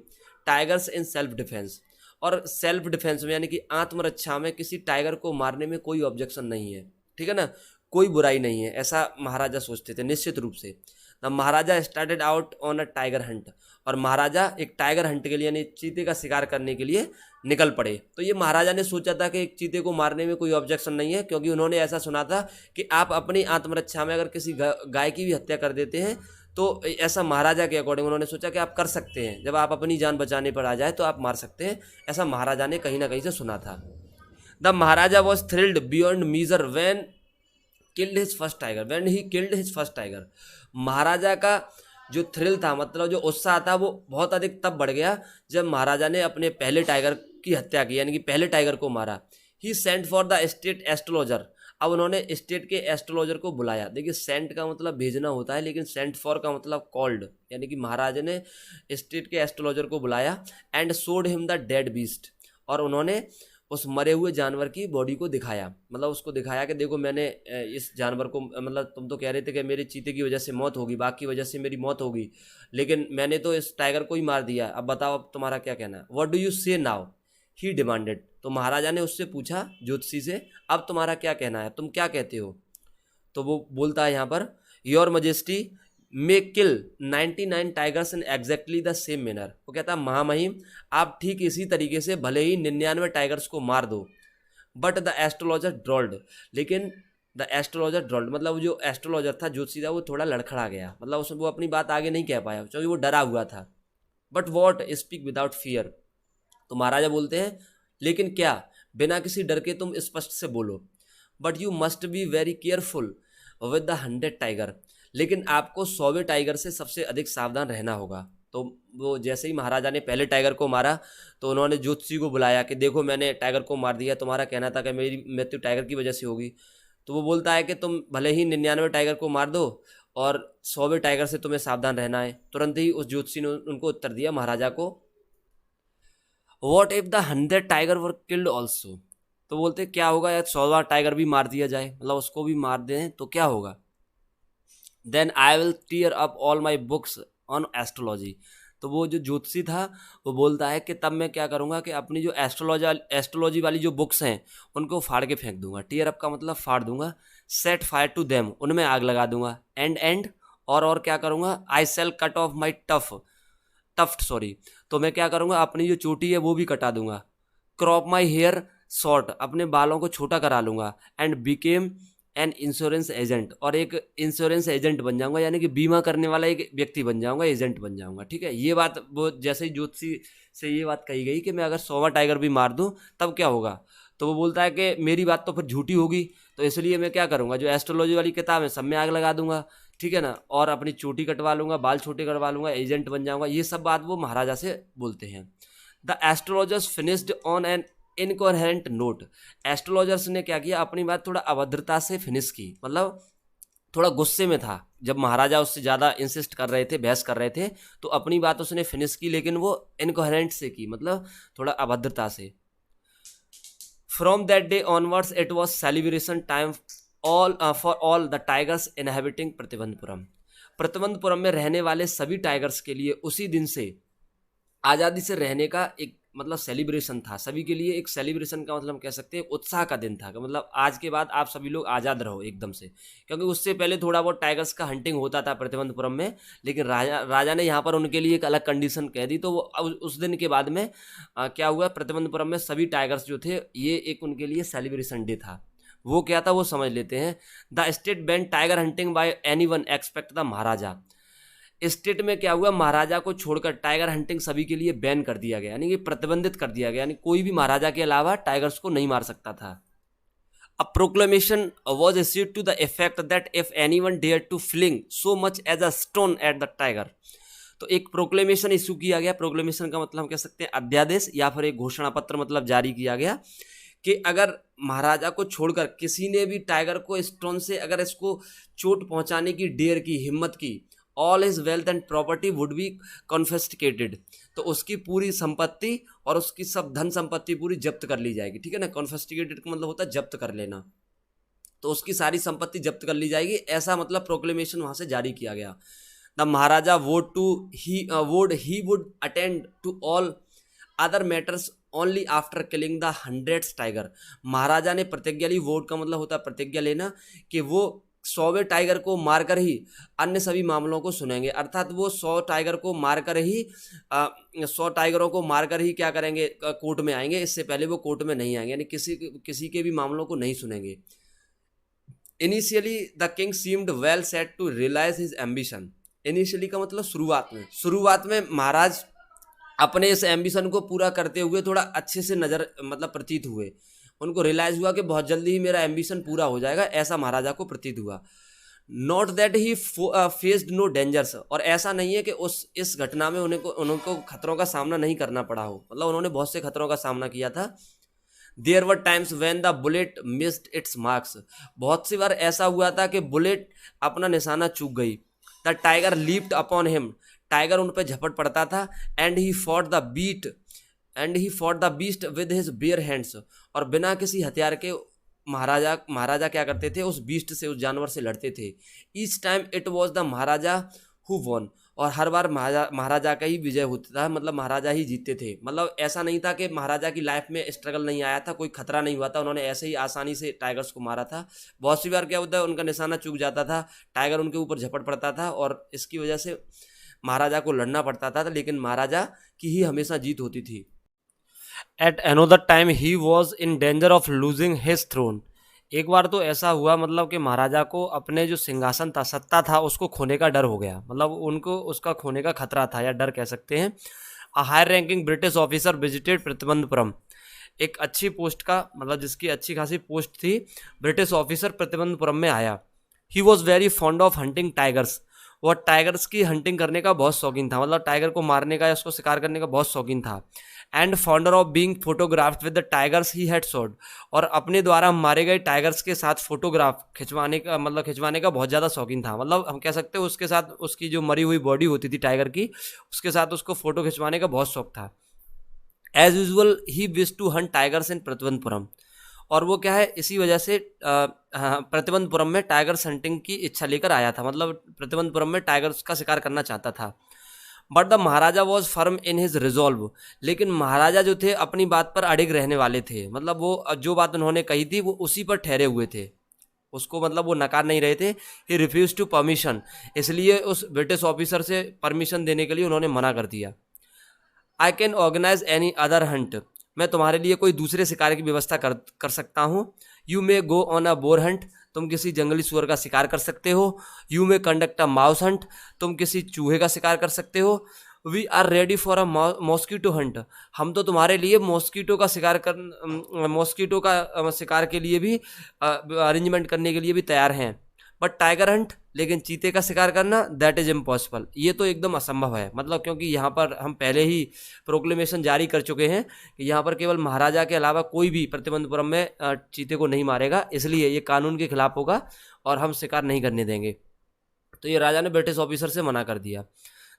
tigers in self defence, और सेल्फ डिफेंस में यानी कि आत्मरक्षा में किसी टाइगर को मारने में कोई ऑब्जेक्शन नहीं है, ठीक है ना, कोई बुराई नहीं है, ऐसा महाराजा सोचते थे निश्चित रूप से। The Maharaja started out on a tiger Hunt, और महाराजा एक टाइगर हंट के लिए यानी चीते का शिकार करने के लिए निकल पड़े। तो ये महाराजा ने सोचा था कि एक चीते को मारने में कोई ऑब्जेक्शन नहीं है, क्योंकि उन्होंने ऐसा सुना था कि आप अपनी आत्मरक्षा में अगर किसी गाय की भी हत्या कर देते हैं तो ऐसा महाराजा के अकॉर्डिंग उन्होंने सोचा कि आप कर सकते हैं, जब आप अपनी जान बचाने पर आ जाए तो आप मार सकते हैं, ऐसा महाराजा ने कहीं ना कहीं से सुना था। The Maharaja was thrilled beyond measure when killed his first tiger, when he killed his first tiger, Maharaja का जो थ्रिल था, मतलब जो उत्साह था, वो बहुत अधिक तब बढ़ गया जब महाराजा ने अपने पहले टाइगर की हत्या की, यानी कि पहले टाइगर को मारा। He sent for the state astrologer, अब उन्होंने स्टेट के एस्ट्रोलॉजर को बुलाया। देखिए सेंट का मतलब भेजना होता है, लेकिन सेंट फॉर का मतलब कॉल्ड, यानी कि महाराजा ने स्टेट के एस्ट्रोलॉजर को बुलाया। And showed him the dead beast, और उन्होंने उस मरे हुए जानवर की बॉडी को दिखाया, मतलब उसको दिखाया कि देखो मैंने इस जानवर को, मतलब तुम तो कह रहे थे कि मेरे चीते की वजह से मौत होगी, बाघ की वजह से मेरी मौत होगी, लेकिन मैंने तो इस टाइगर को ही मार दिया, अब बताओ अब तुम्हारा क्या कहना है। व्हाट डू यू से नाउ, ही डिमांडेड, तो महाराजा ने उससे पूछा ज्योतिषी से, अब तुम्हारा क्या कहना है, तुम क्या कहते हो। तो वो बोलता है यहाँ पर, your majesty may kill 99 tigers in exactly the same manner, वो कहता है महामहिम आप ठीक इसी तरीके से भले ही 99 टाइगर्स को मार दो। बट द एस्ट्रोलॉजर ड्रॉल्ड, लेकिन द एस्ट्रोलॉजर ड्रॉल्ड, मतलब वो जो एस्ट्रोलॉजर था ज्योतिषी था, वो थोड़ा लड़खड़ा गया, मतलब उसमें वो अपनी बात आगे नहीं कह पाया क्योंकि वो डरा हुआ था। But what, speak without fear, तो महाराजा बोलते हैं लेकिन क्या, बिना किसी डर के तुम स्पष्ट से बोलो। But you must be very careful with the 100 tiger, लेकिन आपको 100वें टाइगर से सबसे अधिक सावधान रहना होगा। तो वो जैसे ही महाराजा ने पहले टाइगर को मारा तो उन्होंने ज्योतिषी को बुलाया कि देखो मैंने टाइगर को मार दिया, तुम्हारा कहना था कि मेरी मृत्यु टाइगर की वजह से होगी। तो वो बोलता है कि तुम भले ही 99 टाइगर को मार दो और 100वें टाइगर से तुम्हें सावधान रहना है। तुरंत ही उस ज्योतिषी ने उनको उत्तर दिया महाराजा को, what if the 100 tiger were killed also, तो बोलते क्या होगा यार 100वां टाइगर भी मार दिया जाए, मतलब उसको भी मार दें तो क्या होगा। Then I will tear up all my books on astrology, तो वो जो ज्योतिषी था वो बोलता है कि तब मैं क्या करूँगा कि अपनी जो एस्ट्रोलॉजी वाली जो बुक्स हैं उनको फाड़ के फेंक दूंगा। टीयर अप का मतलब फाड़ दूंगा। सेट फायर टू देम, उनमें आग लगा दूंगा। एंड और क्या करूँगा, I shall cut off my tuft, तो मैं क्या करूँगा अपनी जो चोटी है वो भी कटा दूंगा। क्रॉप माई हेयर शॉर्ट, अपने बालों को छोटा करा लूँगा। And became an insurance agent, और एक इंश्योरेंस एजेंट बन जाऊंगा, यानी कि बीमा करने वाला एक व्यक्ति बन जाऊंगा, एजेंट बन जाऊंगा। ठीक है, ये बात वो जैसे ही ज्योतिषी से ये बात कही गई कि मैं अगर 100वां टाइगर भी मार दूं तब क्या होगा, तो वो बोलता है कि मेरी बात तो फिर झूठी होगी, तो इसलिए मैं क्या करूंगा, जो एस्ट्रोलॉजी वाली किताब है सब में आग लगा दूंगा, ठीक है ना, और अपनी चोटी कटवा लूंगा, बाल छोटे करवा लूंगा, एजेंट बन जाऊंगा। ये सब बात वो महाराजा से बोलते हैं। The astrologers finished on an incoherent note, astrologers ने क्या किया, अपनी बात थोड़ा अभद्रता से फिनिश की, मतलब थोड़ा गुस्से में था जब महाराजा उससे ज़्यादा इंसिस्ट कर रहे थे, बहस कर रहे थे, तो अपनी बात उसने फिनिश की, लेकिन वो इनकोहेरेंट से की, मतलब थोड़ा अभद्रता से। From that day onwards it was celebration time for all the tigers inhabiting Pratibandapuram, Pratibandapuram में रहने वाले सभी टाइगर्स के लिए उसी दिन से आज़ादी से रहने का एक मतलब सेलिब्रेशन था। सभी के लिए एक सेलिब्रेशन का मतलब कह सकते हैं उत्साह का दिन था, मतलब आज के बाद आप सभी लोग आज़ाद रहो एकदम से, क्योंकि उससे पहले थोड़ा बहुत टाइगर्स का हंटिंग होता था प्रतिबंधपुरम में, लेकिन राजा ने यहाँ पर उनके लिए एक अलग कंडीशन कह दी। तो वो उस दिन के बाद में क्या हुआ, प्रतिबंधपुरम में सभी टाइगर्स जो थे ये एक उनके लिए सेलिब्रेशन डे था। वो क्या था वो समझ लेते हैं। The state ban tiger hunting bye anyone expect the Maharaja. State में क्या हुआ, महाराजा को छोड़कर टाइगर हंटिंग सभी के लिए बैन कर दिया गया, यानी कि प्रतिबंधित कर दिया गया, यानी कोई भी महाराजा के अलावा टाइगर्स को नहीं मार सकता था। A proclamation was issued to the effect that if anyone dared to fling so much as a stone at the tiger, तो एक प्रोक्लेमेशन इशू किया गया। प्रोक्लेमेशन का मतलब हम कह सकते हैं अध्यादेश या फिर एक घोषणा पत्र मतलब जारी किया गया कि अगर महाराजा को छोड़कर किसी ने भी टाइगर को स्टोन से अगर इसको चोट पहुंचाने की डेयर की, हिम्मत की, all his wealth and property would be confiscated, तो उसकी पूरी संपत्ति और उसकी सब धन संपत्ति पूरी जब्त कर ली जाएगी। ठीक है ना, कॉन्फिस्केटेड का मतलब होता है जब्त कर लेना, तो उसकी सारी संपत्ति जब्त कर ली जाएगी, ऐसा मतलब प्रोक्लेमेशन वहां से जारी किया गया। The Maharaja would attend to all other matters only after killing the 100th tiger. Maharaja ने प्रतिज्ञा ली, वोट का मतलब होता है प्रतिज्ञा लेना, कि वो 100वें टाइगर को मारकर ही अन्य सभी मामलों को सुनेंगे, अर्थात वो 100 टाइगर को मारकर ही 100 टाइगरों को मारकर ही क्या करेंगे, कोर्ट में आएंगे, इससे पहले वो कोर्ट में नहीं आएंगे, यानी किसी के भी मामलों को नहीं सुनेंगे। Initially the king seemed well set to realise his ambition. Initially का मतलब शुरुआत में महाराज अपने इस एम्बिशन को पूरा करते हुए थोड़ा अच्छे से नजर मतलब प्रतीत हुए, उनको रियलाइज हुआ कि बहुत जल्दी ही मेरा एम्बिशन पूरा हो जाएगा, ऐसा महाराजा को प्रतीत हुआ। Not that he faced no dangers, और ऐसा नहीं है कि इस घटना में उनको खतरों का सामना नहीं करना पड़ा हो, मतलब उन्होंने बहुत से खतरों का सामना किया था। There were times when the bullet missed its marks, बहुत सी बार ऐसा हुआ था कि बुलेट अपना निशाना चूक गई। The tiger leaped upon him, tiger उन पर झपट पड़ता था। And he fought the beast with his bare hands, और बिना किसी हथियार के महाराजा क्या करते थे, उस बीस्ट से, उस जानवर से लड़ते थे। Each time it was the Maharaja who won, और हर बार महाराजा का ही विजय होता था, मतलब महाराजा ही जीतते थे। मतलब ऐसा नहीं था कि महाराजा की लाइफ में स्ट्रगल नहीं आया था, कोई खतरा नहीं हुआ था, उन्होंने ऐसे ही आसानी से टाइगर्स को मारा था। बहुत सी बार क्या होता है, उनका निशाना चूक जाता था, टाइगर उनके ऊपर झपट पड़ता था और इसकी वजह से महाराजा को लड़ना पड़ता था, लेकिन महाराजा की ही हमेशा जीत होती थी। At another time he was in danger of losing his throne, एक बार तो ऐसा हुआ मतलब कि महाराजा को अपने जो सिंहासन था, सत्ता था, उसको खोने का डर हो गया, मतलब उनको उसका खोने का खतरा था या डर कह सकते हैं। A higher ranking British officer visited Pratibandapuram, एक अच्छी पोस्ट का मतलब जिसकी अच्छी खासी पोस्ट थी, ब्रिटिश ऑफिसर प्रतिबंधपुरम में आया। He was very fond of hunting tigers, वह टाइगर्स की हंटिंग करने का बहुत शौकीन था, मतलब टाइगर को मारने का या उसको शिकार करने का बहुत शौकीन था। And founder of being photographed with the tigers he had shot, और अपने द्वारा मारे गए टाइगर्स के साथ फोटोग्राफ खिंचवाने का बहुत ज़्यादा शौकीन था, मतलब हम कह सकते हैं उसके साथ उसकी जो मरी हुई बॉडी होती थी टाइगर की, उसके साथ उसको फोटो खिंचवाने का बहुत शौक था। As usual he wish to hunt tigers in Pratibandapuram, और वो क्या है, इसी वजह से प्रतिबंधपुरम में टाइगर्स हंटिंग की इच्छा लेकर आया था, मतलब प्रतिबंधपुरम में टाइगर्स का शिकार करना चाहता था। But the Maharaja was firm in his resolve, लेकिन महाराजा जो थे अपनी बात पर अड़िग रहने वाले थे, मतलब वो जो बात उन्होंने कही थी वो उसी पर ठहरे हुए थे, उसको मतलब वो नकार नहीं रहे थे। ही रिफ्यूज टू परमिशन, इसलिए उस ब्रिटिश ऑफिसर से परमिशन देने के लिए उन्होंने मना कर दिया। I can organise any other hunt, मैं तुम्हारे लिए कोई दूसरे शिकार की व्यवस्था कर सकता हूँ। You may go on a boar hunt, तुम किसी जंगली सुअर का शिकार कर सकते हो। You may conduct a mouse hunt, तुम किसी चूहे का शिकार कर सकते हो। We are ready for a mosquito hunt, हम तो तुम्हारे लिए मॉस्कीटो का शिकार के लिए भी अरेंजमेंट करने के लिए भी तैयार हैं। बट टाइगर हंट, लेकिन चीते का शिकार करना, दैट इज इम्पॉसिबल, ये तो एकदम असंभव है, मतलब क्योंकि यहाँ पर हम पहले ही प्रोक्लेमेशन जारी कर चुके हैं कि यहाँ पर केवल महाराजा के अलावा कोई भी प्रतिबंधपुरम में चीते को नहीं मारेगा, इसलिए ये कानून के खिलाफ होगा और हम शिकार नहीं करने देंगे। तो ये राजा ने ब्रिटिश ऑफिसर से मना कर दिया।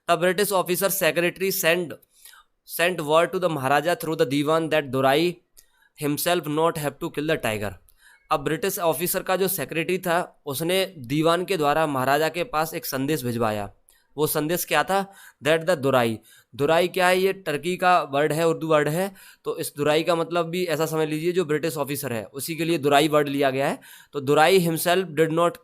The British officer secretary sent word to the maharaja through the dewan that durai himself not have to kill the tiger. अब ब्रिटिश ऑफिसर का जो सेक्रेटरी था उसने दीवान के द्वारा महाराजा के पास एक संदेश भिजवाया। वो संदेश क्या था, दैट द दुराई क्या है, ये टर्की का वर्ड है, उर्दू वर्ड है, तो इस दुराई का मतलब भी ऐसा समझ लीजिए जो ब्रिटिश ऑफिसर है उसी के लिए दुराई वर्ड लिया गया है। तो Durai himself did not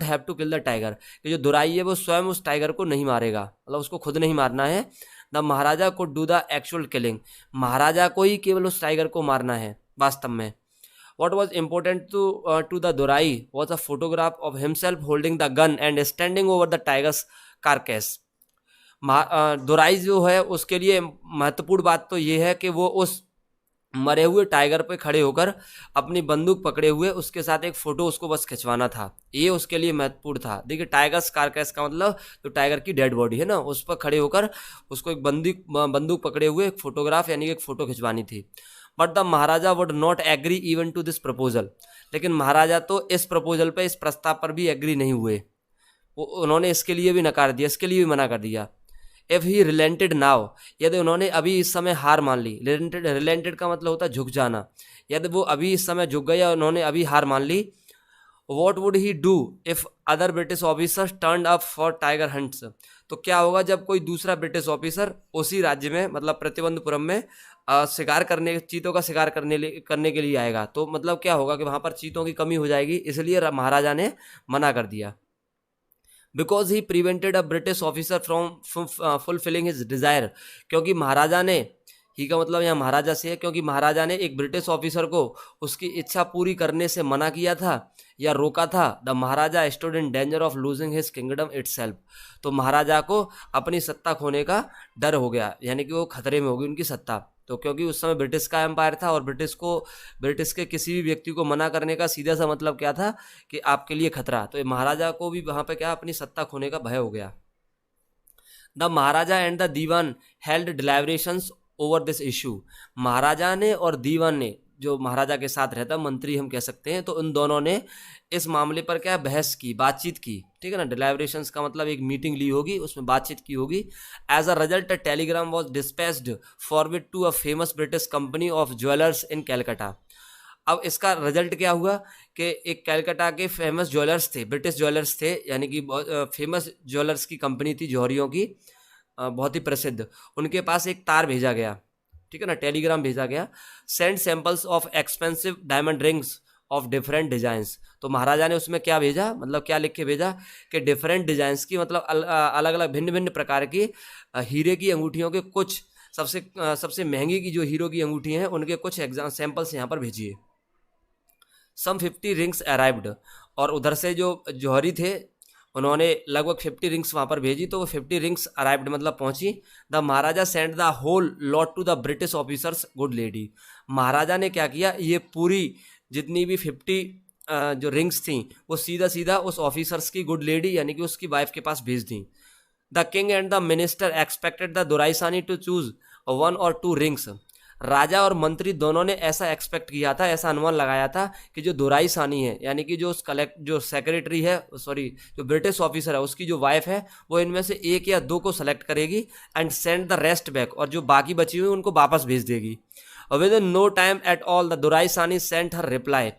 have to kill the tiger, कि जो दुराई है वो स्वयं उस टाइगर को नहीं मारेगा, मतलब उसको खुद नहीं मारना है। द महाराजा को डू द एक्चुअल किलिंग, महाराजा को ही केवल उस टाइगर को मारना है वास्तव में। What was important to the Dorai was a photograph of himself holding the gun and standing over the tiger's carcass. Dorai जो है उसके लिए महत्वपूर्ण बात तो ये है कि वो उस मरे हुए टाइगर पे खड़े होकर अपनी बंदूक पकड़े हुए उसके साथ एक फोटो उसको बस खिंचवाना था, ये उसके लिए महत्वपूर्ण था। देखिए टाइगर्स कारकैस का मतलब जो टाइगर की डेड बॉडी है ना उस पर खड़े होकर उसको एक बंदूक पकड़े हुए एक फोटोग्राफ यानी एक फ़ोटो खिंचवानी थी। But the Maharaja would not agree even to this proposal, लेकिन महाराजा तो इस प्रपोजल पे इस प्रस्ताव पर भी एग्री नहीं हुए, उन्होंने इसके लिए भी नकार दिया, इसके लिए भी मना कर दिया। इफ ही रिलेंटेड नाउ, यदि उन्होंने अभी इस समय हार मान ली, रिलेंटेड का मतलब होता है झुक जाना, यदि वो अभी इस समय झुक गए या उन्होंने अभी हार मान ली, what would he do if other British officers turn up for tiger hunts, तो क्या होगा जब कोई दूसरा ब्रिटिश ऑफिसर उसी राज्य में मतलब प्रतिबंधपुरम में शिकार करने चीतों का शिकार करने के लिए आएगा, तो मतलब क्या होगा कि वहाँ पर चीतों की कमी हो जाएगी, इसलिए महाराजा ने मना कर दिया। Because he prevented a British officer from fulfilling his desire, क्योंकि महाराजा ने, ही का मतलब यहाँ महाराजा से है, क्योंकि महाराजा ने एक ब्रिटिश ऑफिसर को उसकी इच्छा पूरी करने से मना किया था या रोका था। The Maharaja stood in danger of losing his kingdom itself, तो महाराजा को अपनी सत्ता खोने का डर हो गया, यानी कि वो खतरे में होगी उनकी सत्ता। तो क्योंकि उस समय ब्रिटिश का एम्पायर था और ब्रिटिश के किसी भी व्यक्ति को मना करने का सीधा सा मतलब क्या था कि आपके लिए खतरा, तो महाराजा को भी वहाँ पे क्या अपनी सत्ता खोने का भय हो गया। The Maharaja and the dewan held deliberations over this issue, Maharaja ने और दीवान ने, जो महाराजा के साथ रहता मंत्री हम कह सकते हैं, तो उन दोनों ने इस मामले पर क्या बहस की, बातचीत की, ठीक है ना। डिलिब्रेशंस का मतलब एक मीटिंग ली होगी, उसमें बातचीत की होगी। As a result a telegram was dispatched forward to a famous British company of jewellers in Calcutta. अब इसका रिजल्ट क्या हुआ कि एक कैलकाटा के फेमस ज्वेलर्स थे, ब्रिटिश ज्वेलर्स थे, यानी कि फेमस ज्वेलर्स की कंपनी थी जौहरियों की, बहुत ही प्रसिद्ध, उनके पास एक तार भेजा गया, ठीक है ना, टेलीग्राम भेजा गया। Send samples of expensive diamond rings of different designs, तो महाराजा ने उसमें क्या भेजा, मतलब क्या लिख के भेजा कि डिफरेंट डिजाइंस की, मतलब अलग अलग भिन्न भिन्न प्रकार की हीरे की अंगूठियों के कुछ सबसे महंगी की जो हीरो की अंगूठी हैं उनके कुछ एग्जाम सैंपल्स यहाँ पर भेजिए। सम 50 रिंग्स अराइव्ड, और उधर से जो जौहरी थे उन्होंने लगभग 50 रिंग्स वहाँ पर भेजी, तो वो 50 रिंग्स अराइव्ड मतलब पहुँची। The Maharaja send the whole lot to the British officer's good lady, Maharaja ने क्या किया, ये पूरी जितनी भी 50 जो रिंग्स थी वो सीधा सीधा उस ऑफिसर्स की गुड लेडी यानी कि उसकी वाइफ के पास भेज दी। The king and the minister expected the Duraisani to choose 1 or 2 rings, राजा और मंत्री दोनों ने ऐसा एक्सपेक्ट किया था, ऐसा अनुमान लगाया था कि जो दोराईसानी है यानी कि जो सेक्रेटरी है, सॉरी जो ब्रिटिश ऑफिसर है उसकी जो वाइफ है वो इनमें से 1 या 2 को सेलेक्ट करेगी and send the rest back, और जो बाकी बची हुई उनको वापस भेज देगी। Within no time at all the Duraisani sent her reply,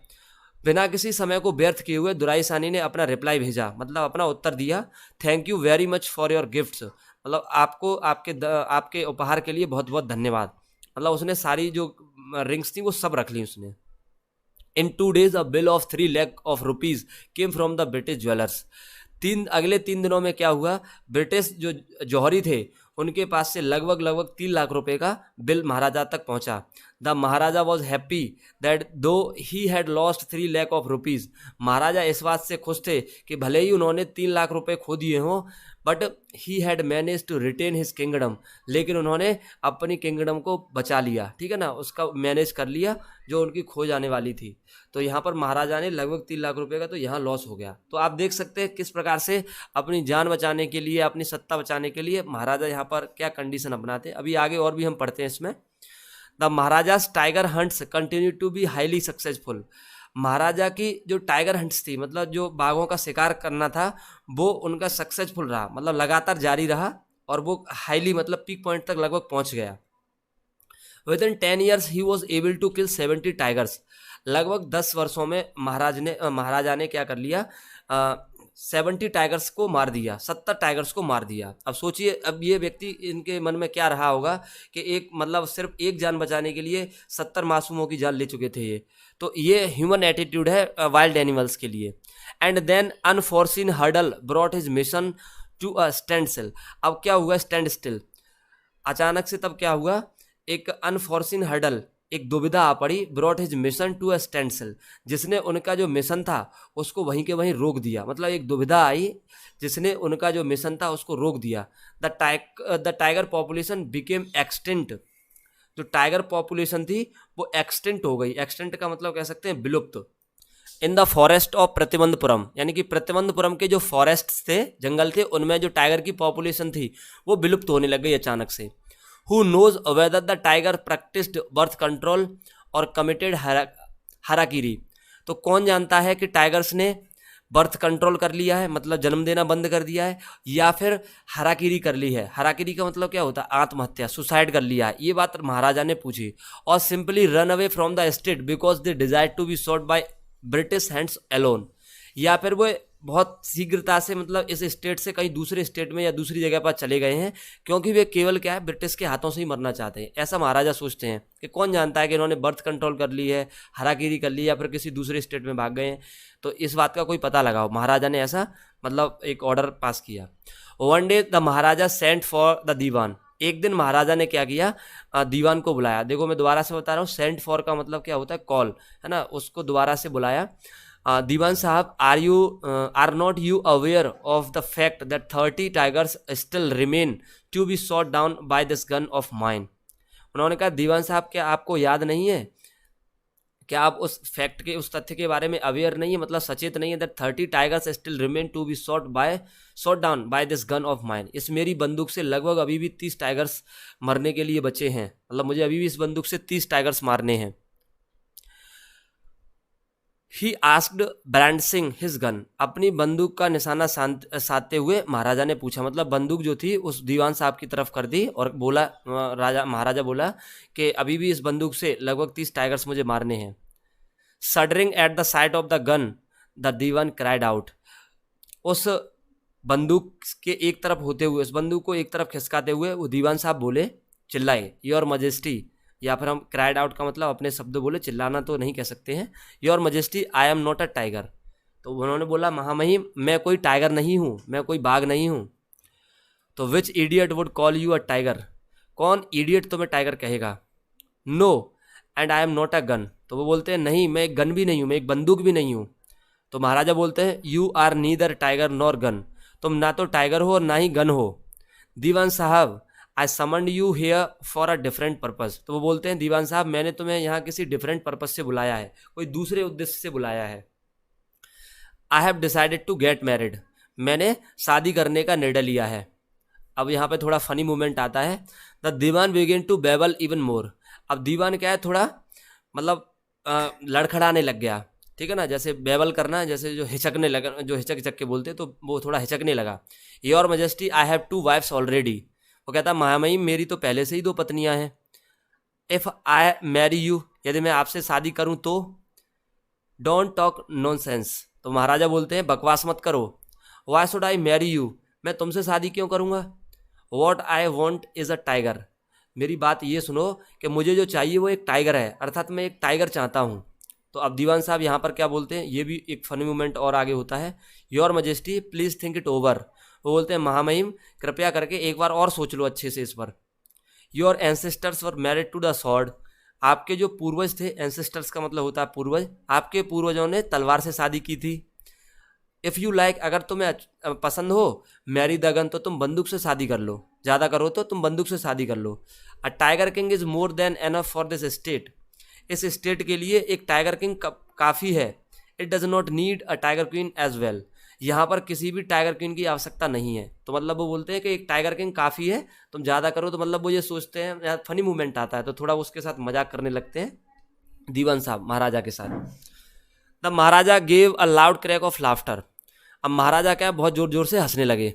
बिना किसी समय को व्यर्थ किए हुए दोराईसानी ने अपना रिप्लाई भेजा, मतलब अपना उत्तर दिया। Thank you very much for your gifts, मतलब आपको आपके उपहार के लिए बहुत बहुत धन्यवाद, मतलब उसने सारी जो रिंग्स थी वो सब रख ली उसने। इन 2 days a bill of 3 lakh of rupees came from the British jewellers, अगले 3 दिनों में क्या हुआ, ब्रिटिश जो जौहरी थे उनके पास से लगभग 3 लाख रुपए का बिल महाराजा तक पहुंचा। The Maharaja was happy that though he had lost 3 lakh of rupees, Maharaja इस बात से खुश थे कि भले ही उन्होंने 3 लाख रुपए खो दिए हों, but he had manage to retain his kingdom, लेकिन उन्होंने अपनी किंगडम को बचा लिया, ठीक है ना, उसका मैनेज कर लिया जो उनकी खो जाने वाली थी। तो यहाँ पर महाराजा ने लगभग 3 लाख रुपए का तो यहाँ लॉस हो गया। तो आप देख सकते हैं किस प्रकार से अपनी जान बचाने के लिए, अपनी सत्ता बचाने के लिए महाराजा यहाँ पर क्या कंडीशन अपनाते हैं। अभी आगे और भी हम पढ़ते हैं इसमें। The Maharaja's tiger hunts continue to be highly successful, Maharaja की जो टाइगर हंट्स थी मतलब जो बाघों का शिकार करना था वो उनका सक्सेसफुल रहा, मतलब लगातार जारी रहा और वो हाईली मतलब पीक पॉइंट तक लगभग पहुंच गया। Within 10 years he was able to kill 70 tigers, लगभग 10 वर्षों में महाराजा ने क्या कर लिया, 70 टाइगर्स को मार दिया, 70 टाइगर्स को मार दिया। अब सोचिए, अब ये व्यक्ति इनके मन में क्या रहा होगा कि एक मतलब सिर्फ एक जान बचाने के लिए 70 मासूमों की जान ले चुके थे ये, तो ये ह्यूमन एटीट्यूड है वाइल्ड एनिमल्स के लिए। And then unforeseen hurdle brought his mission to a standstill, अब क्या हुआ, स्टैंड स्टिल, अचानक से तब क्या हुआ, एक अनफोर्सिन हर्डल एक दुविधा आ पड़ी, brought his mission to a standstill, जिसने उनका जो मिशन था उसको वहीं के वहीं रोक दिया। मतलब एक दुविधा आई जिसने उनका जो मिशन था उसको रोक दिया। The tiger population became extinct, जो टाइगर पॉपुलेशन थी वो एक्सटिंक्ट हो गई। एक्सटिंक्ट का मतलब कह सकते हैं विलुप्त। In the forest of Pratibandapuram, यानी कि प्रतिबंधपुरम के जो फॉरेस्ट थे, जंगल थे, उनमें जो टाइगर की पॉपुलेशन थी वो विलुप्त होने लग गई अचानक से। Who knows whether the tiger practised birth control और कमिटेड हराकीरी, तो कौन जानता है कि टाइगर्स ने बर्थ कंट्रोल कर लिया है, मतलब जन्म देना बंद कर दिया है, या फिर हराकीरी कर ली है। हराकीरी का मतलब क्या होता है? आत्महत्या, सुसाइड कर लिया है। ये बात महाराजा ने पूछी। और simply run away from the state because they desire to be shot by British hands alone, या फिर वो बहुत शीघ्रता से मतलब इस स्टेट से कहीं दूसरे स्टेट में या दूसरी जगह पर चले गए हैं, क्योंकि वे केवल क्या है, ब्रिटिश के हाथों से ही मरना चाहते हैं। ऐसा महाराजा सोचते हैं कि कौन जानता है कि इन्होंने बर्थ कंट्रोल कर ली है, हराकीरी कर ली, या फिर किसी दूसरे स्टेट में भाग गए हैं। तो इस बात का कोई पता लगाओ। महाराजा ने ऐसा मतलब एक ऑर्डर पास किया। One day the Maharaja sent for the dewan, एक दिन महाराजा ने क्या किया, दीवान को बुलाया। देखो मैं दोबारा से बता रहा हूँ, सेंट फॉर का मतलब क्या होता है? कॉल, है ना। उसको दोबारा से बुलाया। Dewan sahib, are not you aware of the fact that 30 tigers still remain to be shot down by this gun of mine. उन्होंने कहा, दीवान साहब क्या आपको याद नहीं है, क्या आप उस फैक्ट के, उस तथ्य के बारे में अवेयर नहीं है, मतलब सचेत नहीं है, that 30 tigers still remain to be shot down by this gun of mine. इस मेरी बंदूक से लगभग अभी भी 30 टाइगर्स मरने के लिए बचे हैं, मतलब मुझे अभी भी इस बंदूक से 30 टाइगर्स मारने हैं। He asked branding his gun, अपनी बंदूक का निशाना साधते हुए महाराजा ने पूछा, मतलब बंदूक जो थी उस दीवान साहब की तरफ कर दी और बोला, महाराजा बोला कि अभी भी इस बंदूक से लगभग 30 टाइगर्स मुझे मारने हैं। Shuddering at the sight of the gun the dewan cried out, उस बंदूक के एक तरफ होते हुए, उस बंदूक को एक तरफ खिसकाते हुए वो दीवान साहब बोले, चिल्लाए, योर मजेस्टी, या फिर हम क्राइड आउट का मतलब अपने शब्द बोले, चिल्लाना तो नहीं कह सकते हैं। Your majesty, I am not a tiger, तो उन्होंने बोला, महामहिम मैं कोई टाइगर नहीं हूँ, मैं कोई बाघ नहीं हूँ। तो which idiot would call you a tiger, कौन इडियट तुम्हें टाइगर कहेगा। No and I am not a gun, तो वो बोलते हैं नहीं मैं एक गन भी नहीं हूँ, मैं एक बंदूक भी नहीं हूँ। तो महाराजा बोलते हैं, you are neither tiger nor gun, तुम ना तो टाइगर हो और ना ही गन हो। दीवान साहब, I summoned you here for a different purpose, तो वो बोलते हैं, दीवान साहब मैंने तुम्हें यहाँ किसी डिफरेंट पर्पज़ से बुलाया है, कोई दूसरे उद्देश्य से बुलाया है। I have decided to get married, मैंने शादी करने का निर्णय लिया है। अब यहाँ पे थोड़ा फनी मोमेंट आता है। The dewan begin to babble even more, अब दीवान क्या है, थोड़ा मतलब लड़खड़ाने लग गया, ठीक है ना, जैसे बेबल करना, जैसे जो हिचकने लगा, जो हिचक हिचक के बोलते, तो वो थोड़ा हिचकने लगा। Your majesty, I have 2 wives already, वो कहता, महामहिम मेरी तो पहले से ही 2 पत्नियां हैं। इफ़ आई मैरी यू, यदि मैं आपसे शादी करूं तो। डोंट टॉक नॉनसेंस, तो महाराजा बोलते हैं, बकवास मत करो। Why should I marry you, मैं तुमसे शादी क्यों करूंगा। What I want is a tiger, मेरी बात ये सुनो कि मुझे जो चाहिए वो एक टाइगर है, अर्थात मैं एक टाइगर चाहता हूँ। तो अब दीवान साहब यहाँ पर क्या बोलते हैं, ये भी एक फनी मोमेंट और आगे होता है। Your majesty please think it over, वो बोलते हैं, महामहिम कृपया करके एक बार और सोच लो अच्छे से इस पर। Your ancestors were married to the sword, आपके जो पूर्वज थे, एंसेस्टर्स का मतलब होता है पूर्वज, आपके पूर्वजों ने तलवार से शादी की थी। इफ़ यू लाइक, अगर तुम्हें पसंद हो, मैरी द गन, तो तुम बंदूक से शादी कर लो, ज़्यादा करो तो तुम बंदूक से शादी कर लो। A tiger king is more than enough for this state, इस स्टेट के लिए एक टाइगर किंग काफ़ी है। It does not need a tiger queen as well, यहाँ पर किसी भी टाइगर क्वीन की आवश्यकता नहीं है। तो मतलब वो बोलते हैं कि एक टाइगर किंग काफ़ी है, तुम ज़्यादा करो, तो मतलब वो ये सोचते हैं, यार फनी मूवमेंट आता है तो थोड़ा उसके साथ मजाक करने लगते हैं दीवान साहब महाराजा के साथ। The Maharaja gave a loud crack of laughter, अब महाराजा क्या बहुत ज़ोर ज़ोर से हंसने लगे।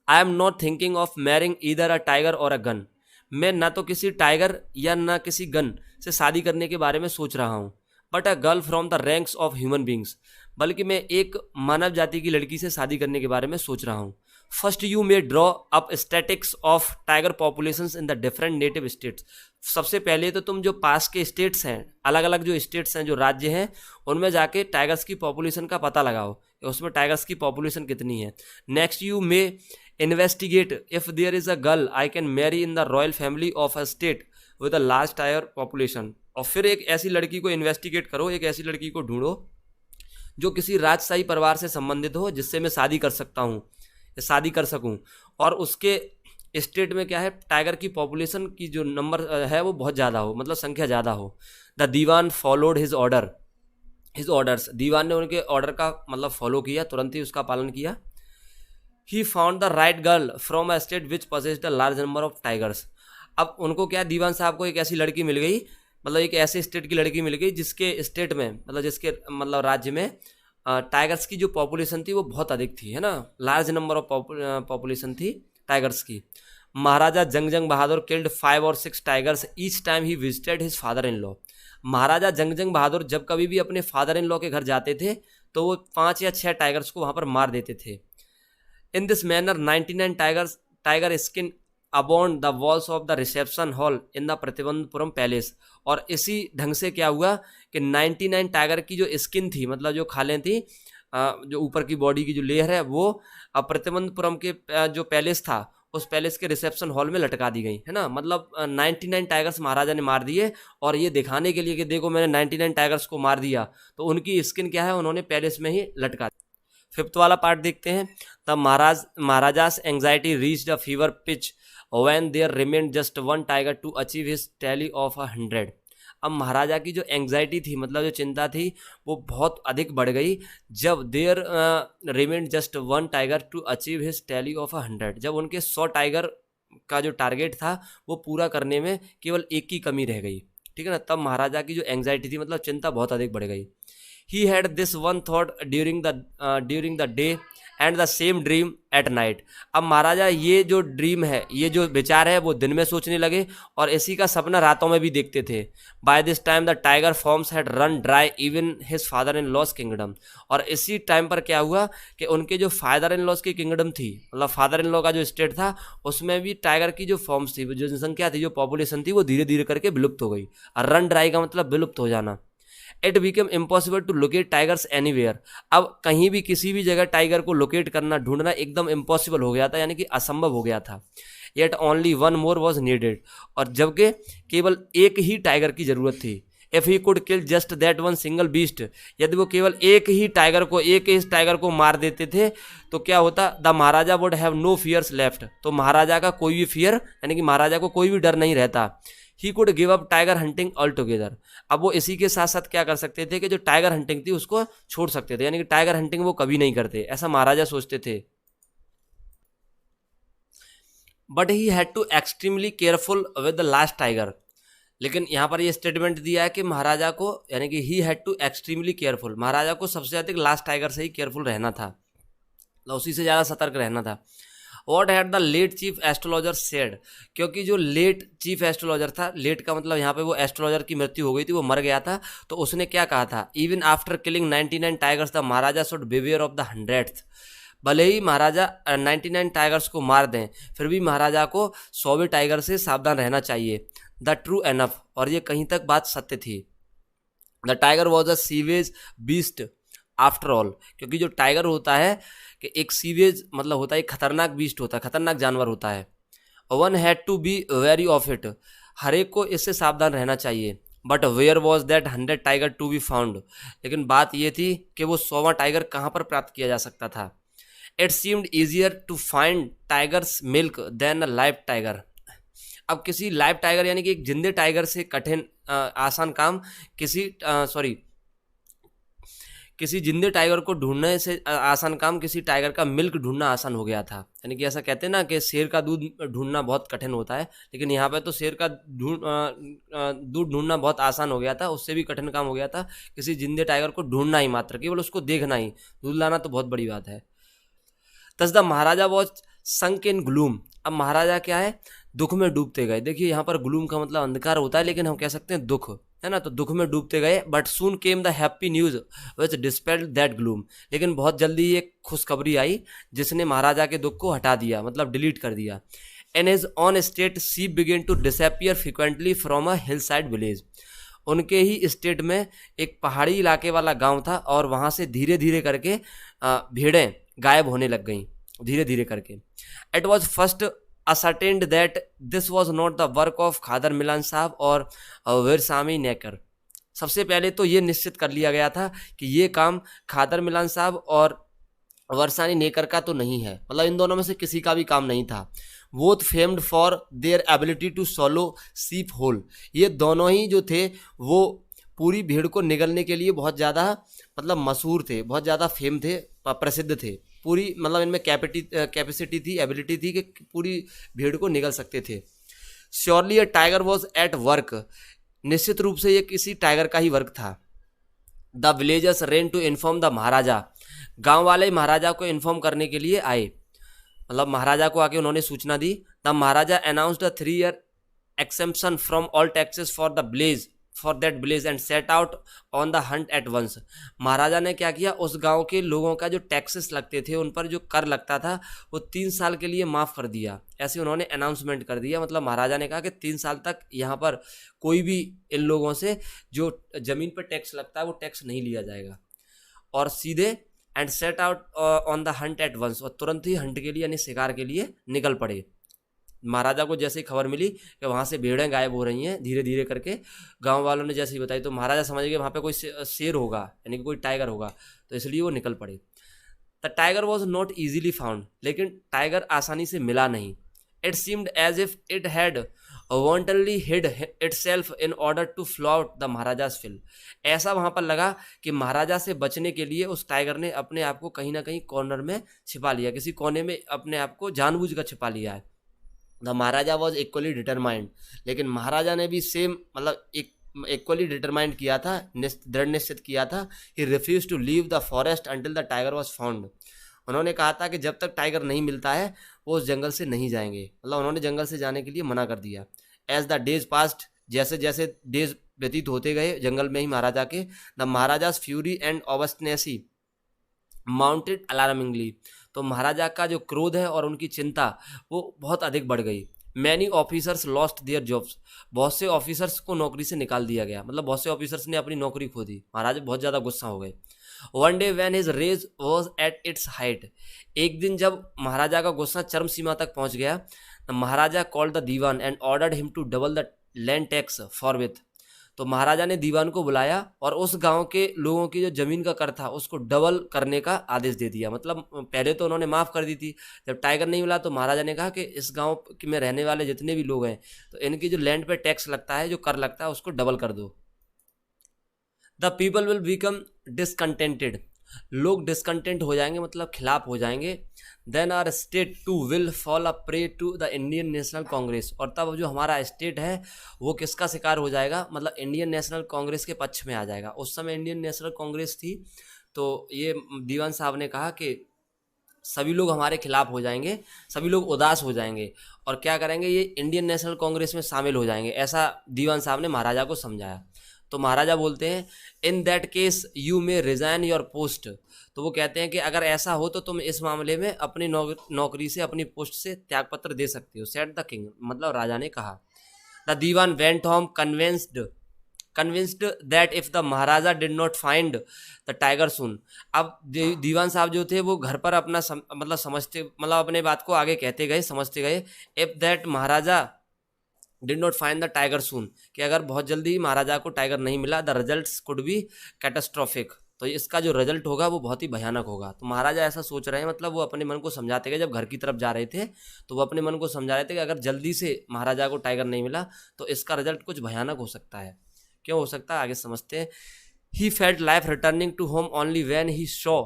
आई am not thinking of marrying either a tiger और अ गन, मैं ना तो किसी टाइगर या ना किसी गन से शादी करने के बारे में सोच रहा हूँ, but a girl from the ranks of human beings, बल्कि मैं एक मानव जाति की लड़की से शादी करने के बारे में सोच रहा हूँ। First you may draw up statics of tiger populations in the different native states, सबसे पहले तो तुम जो पास के स्टेट्स हैं, अलग अलग जो स्टेट्स हैं, जो राज्य हैं, उनमें जाके टाइगर्स की पॉपुलेशन का पता लगाओ, उसमें टाइगर्स की पॉपुलेशन कितनी है। Next you may investigate if there is a girl I can marry in the royal family of a state with a large tiger population, और फिर एक ऐसी लड़की को इन्वेस्टिगेट करो, एक ऐसी लड़की को ढूंढो जो किसी राजशाही परिवार से संबंधित हो, जिससे मैं शादी कर सकता हूँ, शादी कर सकूँ। और उसके स्टेट में क्या है, टाइगर की पॉपुलेशन की जो नंबर है वो बहुत ज़्यादा हो, मतलब संख्या ज़्यादा हो। The dewan followed his orders, dewan ने उनके ऑर्डर का मतलब फॉलो किया, तुरंत ही उसका पालन किया। He found the right girl from a state which possessed a large number of tigers. अब उनको क्या, दीवान साहब को एक ऐसी लड़की मिल गई, मतलब एक ऐसे स्टेट की लड़की मिल गई जिसके स्टेट में, मतलब जिसके मतलब राज्य में टाइगर्स की जो पॉपुलेशन थी वो बहुत अधिक थी, है ना, लार्ज नंबर ऑफ पॉपुलेशन थी टाइगर्स की। महाराजा जंगजंग बहादुर किल्ड 5 और 6 tigers each time he visited his father in law. Maharaja Jung Jung Bahadur जब कभी भी अपने फादर इन लॉ के घर जाते थे तो वो 5 या 6 टाइगर्स को वहाँ पर मार देते थे। In this manner 99 tiger skin adorned the walls of the reception hall in the Pratibandapuram palace. और इसी ढंग से क्या हुआ कि 99 टाइगर की जो स्किन थी, मतलब जो खालें थी, जो ऊपर की बॉडी की जो लेयर है, वो प्रतिबंधपुरम के जो पैलेस था उस पैलेस के रिसेप्शन हॉल में लटका दी गई, है ना। मतलब 99 टाइगर्स महाराजा ने मार दिए, और ये दिखाने के लिए कि देखो मैंने 99 टाइगर्स को मार दिया, तो उनकी स्किन क्या है, उन्होंने पैलेस में ही लटका दी। 5th वाला पार्ट देखते हैं। The Maharaja's anxiety reached a fever pitch when there remained just 1 tiger to achieve his tally of 100। अब महाराजा की जो एंग्जाइटी थी, मतलब जो चिंता थी, वो बहुत अधिक बढ़ गई जब there remained just 1 tiger to achieve his tally of 100। जब उनके 100 टाइगर का जो टारगेट था वो पूरा करने में केवल एक की कमी रह गई, ठीक है ना। तब महाराजा की जो एंग्जाइटी थी, मतलब चिंता बहुत अधिक बढ़ गई। He had this one thought during the day and the same dream at night। अब महाराजा ये जो ड्रीम है, ये जो विचार है, वो दिन में सोचने लगे और इसी का सपना रातों में भी देखते थे। By this time the tiger forms had run dry even his father-in-law's kingdom। और इसी टाइम पर क्या हुआ कि उनके जो फादर इन लॉस की किंगडम थी, मतलब फादर इन लॉ का जो स्टेट था, उसमें भी टाइगर की जो फॉर्म्स थी, जो जनसंख्या थी, जो पॉपुलेशन थी, वो धीरे धीरे करके विलुप्त हो गई। और रन ड्राई का मतलब विलुप्त हो जाना। It became impossible to locate tigers anywhere. अब कहीं भी किसी भी जगह टाइगर को लोकेट करना, ढूंढना एकदम इम्पॉसिबल हो गया था, यानी कि असंभव हो गया था। Yet only 1 more was needed. और जबकि केवल एक ही टाइगर की जरूरत थी। If he could kill just that 1 single beast. यदि वो केवल एक ही टाइगर को मार देते थे तो क्या होता, the Maharaja would have no fears left. तो महाराजा का कोई भी फियर, यानी कि महाराजा को कोई भी डर नहीं रहता। He could give up tiger hunting all together. अब वो इसी के साथ साथ क्या कर सकते थे कि जो टाइगर हंटिंग थी उसको छोड़ सकते थे, यानी कि टाइगर हंटिंग वो कभी नहीं करते, ऐसा महाराजा सोचते थे। But he had to extremely careful with the last tiger. लेकिन यहाँ पर ये स्टेटमेंट दिया है कि महाराजा को, यानी कि he had to extremely careful, Maharaja को सबसे अधिक लास्ट टाइगर से ही केयरफुल रहना था, उसी से ज़्यादा सतर्क रहना था। What had the late chief astrologer said. क्योंकि जो लेट चीफ एस्ट्रोलॉजर था, लेट का मतलब यहाँ पे वो एस्ट्रोलॉजर की मृत्यु हो गई थी, वो मर गया था, तो उसने क्या कहा था, even after killing 99 tigers the Maharaja should beware of the 100th। भले ही महाराजा 99 टाइगर्स को मार दें, फिर भी महाराजा को 100वें टाइगर से सावधान रहना चाहिए। The true enough. और ये कहीं तक बात सत्य थी। The tiger was a sewage beast after all. क्योंकि जो टाइगर होता है कि एक सीवेज मतलब होता है, एक खतरनाक बीस्ट होता है, खतरनाक जानवर होता है। One had to be wary of it. हर एक को इससे सावधान रहना चाहिए। But where was that 100 tiger to be found. लेकिन बात ये थी कि वो 100वां टाइगर कहाँ पर प्राप्त किया जा सकता था। It seemed easier to find tigers milk than a live tiger. अब किसी लाइव टाइगर यानी कि एक जिंदे टाइगर से कठिन आसान काम किसी जिंदे टाइगर को ढूंढने से आसान काम किसी टाइगर का मिल्क ढूंढना आसान हो गया था। यानी कि ऐसा कहते हैं ना कि शेर का दूध ढूंढना बहुत कठिन होता है, लेकिन यहाँ पे तो शेर का दूध ढूंढना बहुत आसान हो गया था, उससे भी कठिन काम हो गया था किसी जिंदे टाइगर को ढूंढना ही मात्र, केवल उसको देखना ही, दूध लाना तो बहुत बड़ी बात है। तस the Maharaja was sunk in gloom. अब महाराजा क्या है, दुख में डूबते गए। देखिए यहाँ पर ग्लूम का मतलब अंधकार होता है, लेकिन हम कह सकते हैं दुख, है ना, तो दुख में डूबते गए। But soon came the happy news which dispelled that gloom. लेकिन बहुत जल्दी एक खुशखबरी आई जिसने महाराजा के दुख को हटा दिया, मतलब डिलीट कर दिया। In his own state sheep began to disappear frequently from a hillside village. उनके ही स्टेट में एक पहाड़ी इलाके वाला गांव था और वहाँ से धीरे धीरे करके भेड़ें गायब होने लग गईं, धीरे धीरे करके। It was first ascertained that this was not the work of खादर मिलान साहब और वीरसामी नेकर। सबसे पहले तो ये निश्चित कर लिया गया था कि ये काम खादर मिलान साहब और वर्षानी नेकर का तो नहीं है, मतलब इन दोनों में से किसी का भी काम नहीं था। Both famed for their ability to swallow sheep whole, ये दोनों ही जो थे वो पूरी भीड़ को निगलने के लिए बहुत ज़्यादा मतलब मशहूर थे, बहुत ज़्यादा फेम थे, प्रसिद्ध थे। पूरी मतलब इनमें कैपेसिटी थी, एबिलिटी थी कि पूरी भीड़ को निगल सकते थे। Surely a tiger was at work, निश्चित रूप से ये किसी टाइगर का ही वर्क था। The villagers ran to inform the Maharaja, गांव वाले महाराजा को इन्फॉर्म करने के लिए आए, मतलब महाराजा को आके उन्होंने सूचना दी। The Maharaja announced a 3 year exemption from all taxes for that village and set out on the hunt at once. महाराजा ने क्या किया, उस गांव के लोगों का जो टैक्सेस लगते थे, उन पर जो कर लगता था, वो 3 साल के लिए माफ़ कर दिया, ऐसे उन्होंने अनाउंसमेंट कर दिया। मतलब महाराजा ने कहा कि 3 साल तक यहाँ पर कोई भी इन लोगों से जो ज़मीन पर टैक्स लगता है वो टैक्स नहीं लिया जाएगा। और सीधे and set out on the hunt at once, और तुरंत ही हंट के लिए यानी शिकार के लिए निकल पड़े। महाराजा को जैसे ही खबर मिली कि वहाँ से भेड़ें गायब हो रही हैं धीरे धीरे करके, गांव वालों ने जैसे ही बताई, तो महाराजा समझ गए वहाँ पे कोई शेर होगा, यानी कि कोई टाइगर होगा, तो इसलिए वो निकल पड़े। The tiger was not easily found, लेकिन टाइगर आसानी से मिला नहीं। It seemed as if it had wantonly hid itself in order to flout the Maharaja's will, ऐसा वहाँ पर लगा कि महाराजा से बचने के लिए उस टाइगर ने अपने आप को कहीं ना कहीं कॉर्नर में छिपा लिया, किसी कोने में अपने आप को जानबूझ कर छिपा लिया है। The Maharaja was equally determined, लेकिन महाराजा ने भी सेम मतलब एक इक्वली डिटरमाइंड किया था, दृढ़ निश्चित किया था कि refuse to leave the forest until the tiger was found. उन्होंने कहा था कि जब तक टाइगर नहीं मिलता है वो उस जंगल से नहीं जाएंगे, मतलब उन्होंने जंगल से जाने के लिए मना कर दिया। एज द डेज पास्ट, जैसे जैसे डेज व्यतीत होते गए जंगल में ही महाराजा के, the Maharaja's fury and obstinacy mounted alarmingly, तो महाराजा का जो क्रोध है और उनकी चिंता वो बहुत अधिक बढ़ गई। Many officers lost their jobs, बहुत से ऑफिसर्स को नौकरी से निकाल दिया गया, मतलब बहुत से ऑफिसर्स ने अपनी नौकरी खो दी। महाराजा बहुत ज़्यादा गुस्सा हो गए। One day when his rage was at its height, एक दिन जब महाराजा का गुस्सा चरम सीमा तक पहुंच गया, Maharaja called the dewan and ordered him to double the land tax forthwith, तो महाराजा ने दीवान को बुलाया और उस गांव के लोगों की जो ज़मीन का कर था उसको डबल करने का आदेश दे दिया। मतलब पहले तो उन्होंने माफ़ कर दी थी, जब टाइगर नहीं मिला तो महाराजा ने कहा कि इस गांव में रहने वाले जितने भी लोग हैं तो इनकी जो लैंड पे टैक्स लगता है, जो कर लगता है, उसको डबल कर दो। The people will become discontented, लोग डिसकंटेंट हो जाएंगे, मतलब खिलाफ हो जाएंगे। Then our state too will fall a prey to the Indian National Congress, और तब जो हमारा स्टेट है वो किसका शिकार हो जाएगा, मतलब इंडियन नेशनल कांग्रेस के पक्ष में आ जाएगा। उस समय इंडियन नेशनल कांग्रेस थी, तो ये दीवान साहब ने कहा कि सभी लोग हमारे खिलाफ हो जाएंगे, सभी लोग उदास हो जाएंगे और क्या करेंगे, ये इंडियन नेशनल कांग्रेस में शामिल हो जाएंगे, ऐसा दीवान साहब ने महाराजा को समझाया। तो महाराजा बोलते हैं in that case you may resign your post, तो वो कहते हैं कि अगर ऐसा हो तो तुम इस मामले में अपनी नौकरी से, अपनी पोस्ट से त्यागपत्र दे सकते हो। सेट द किंग, मतलब राजा ने कहा। The dewan went home convinced that if the Maharaja did not find the tiger soon, अब दीवान साहब जो थे वो घर पर अपना मतलब अपने बात को आगे कहते गए, समझते गए। If that Maharaja did not find the tiger soon, कि अगर बहुत जल्दी महाराजा को टाइगर नहीं मिला, the results could be catastrophic, तो इसका जो रिजल्ट होगा वो बहुत ही भयानक होगा। तो महाराजा ऐसा सोच रहे हैं, मतलब वो अपने मन को समझाते गए। जब घर की तरफ जा रहे थे तो वो अपने मन को समझा रहे थे कि अगर जल्दी से महाराजा को टाइगर नहीं मिला तो इसका रिजल्ट कुछ भयानक हो सकता है। क्यों हो सकता है, आगे समझते हैं। He felt life returning to home only when he saw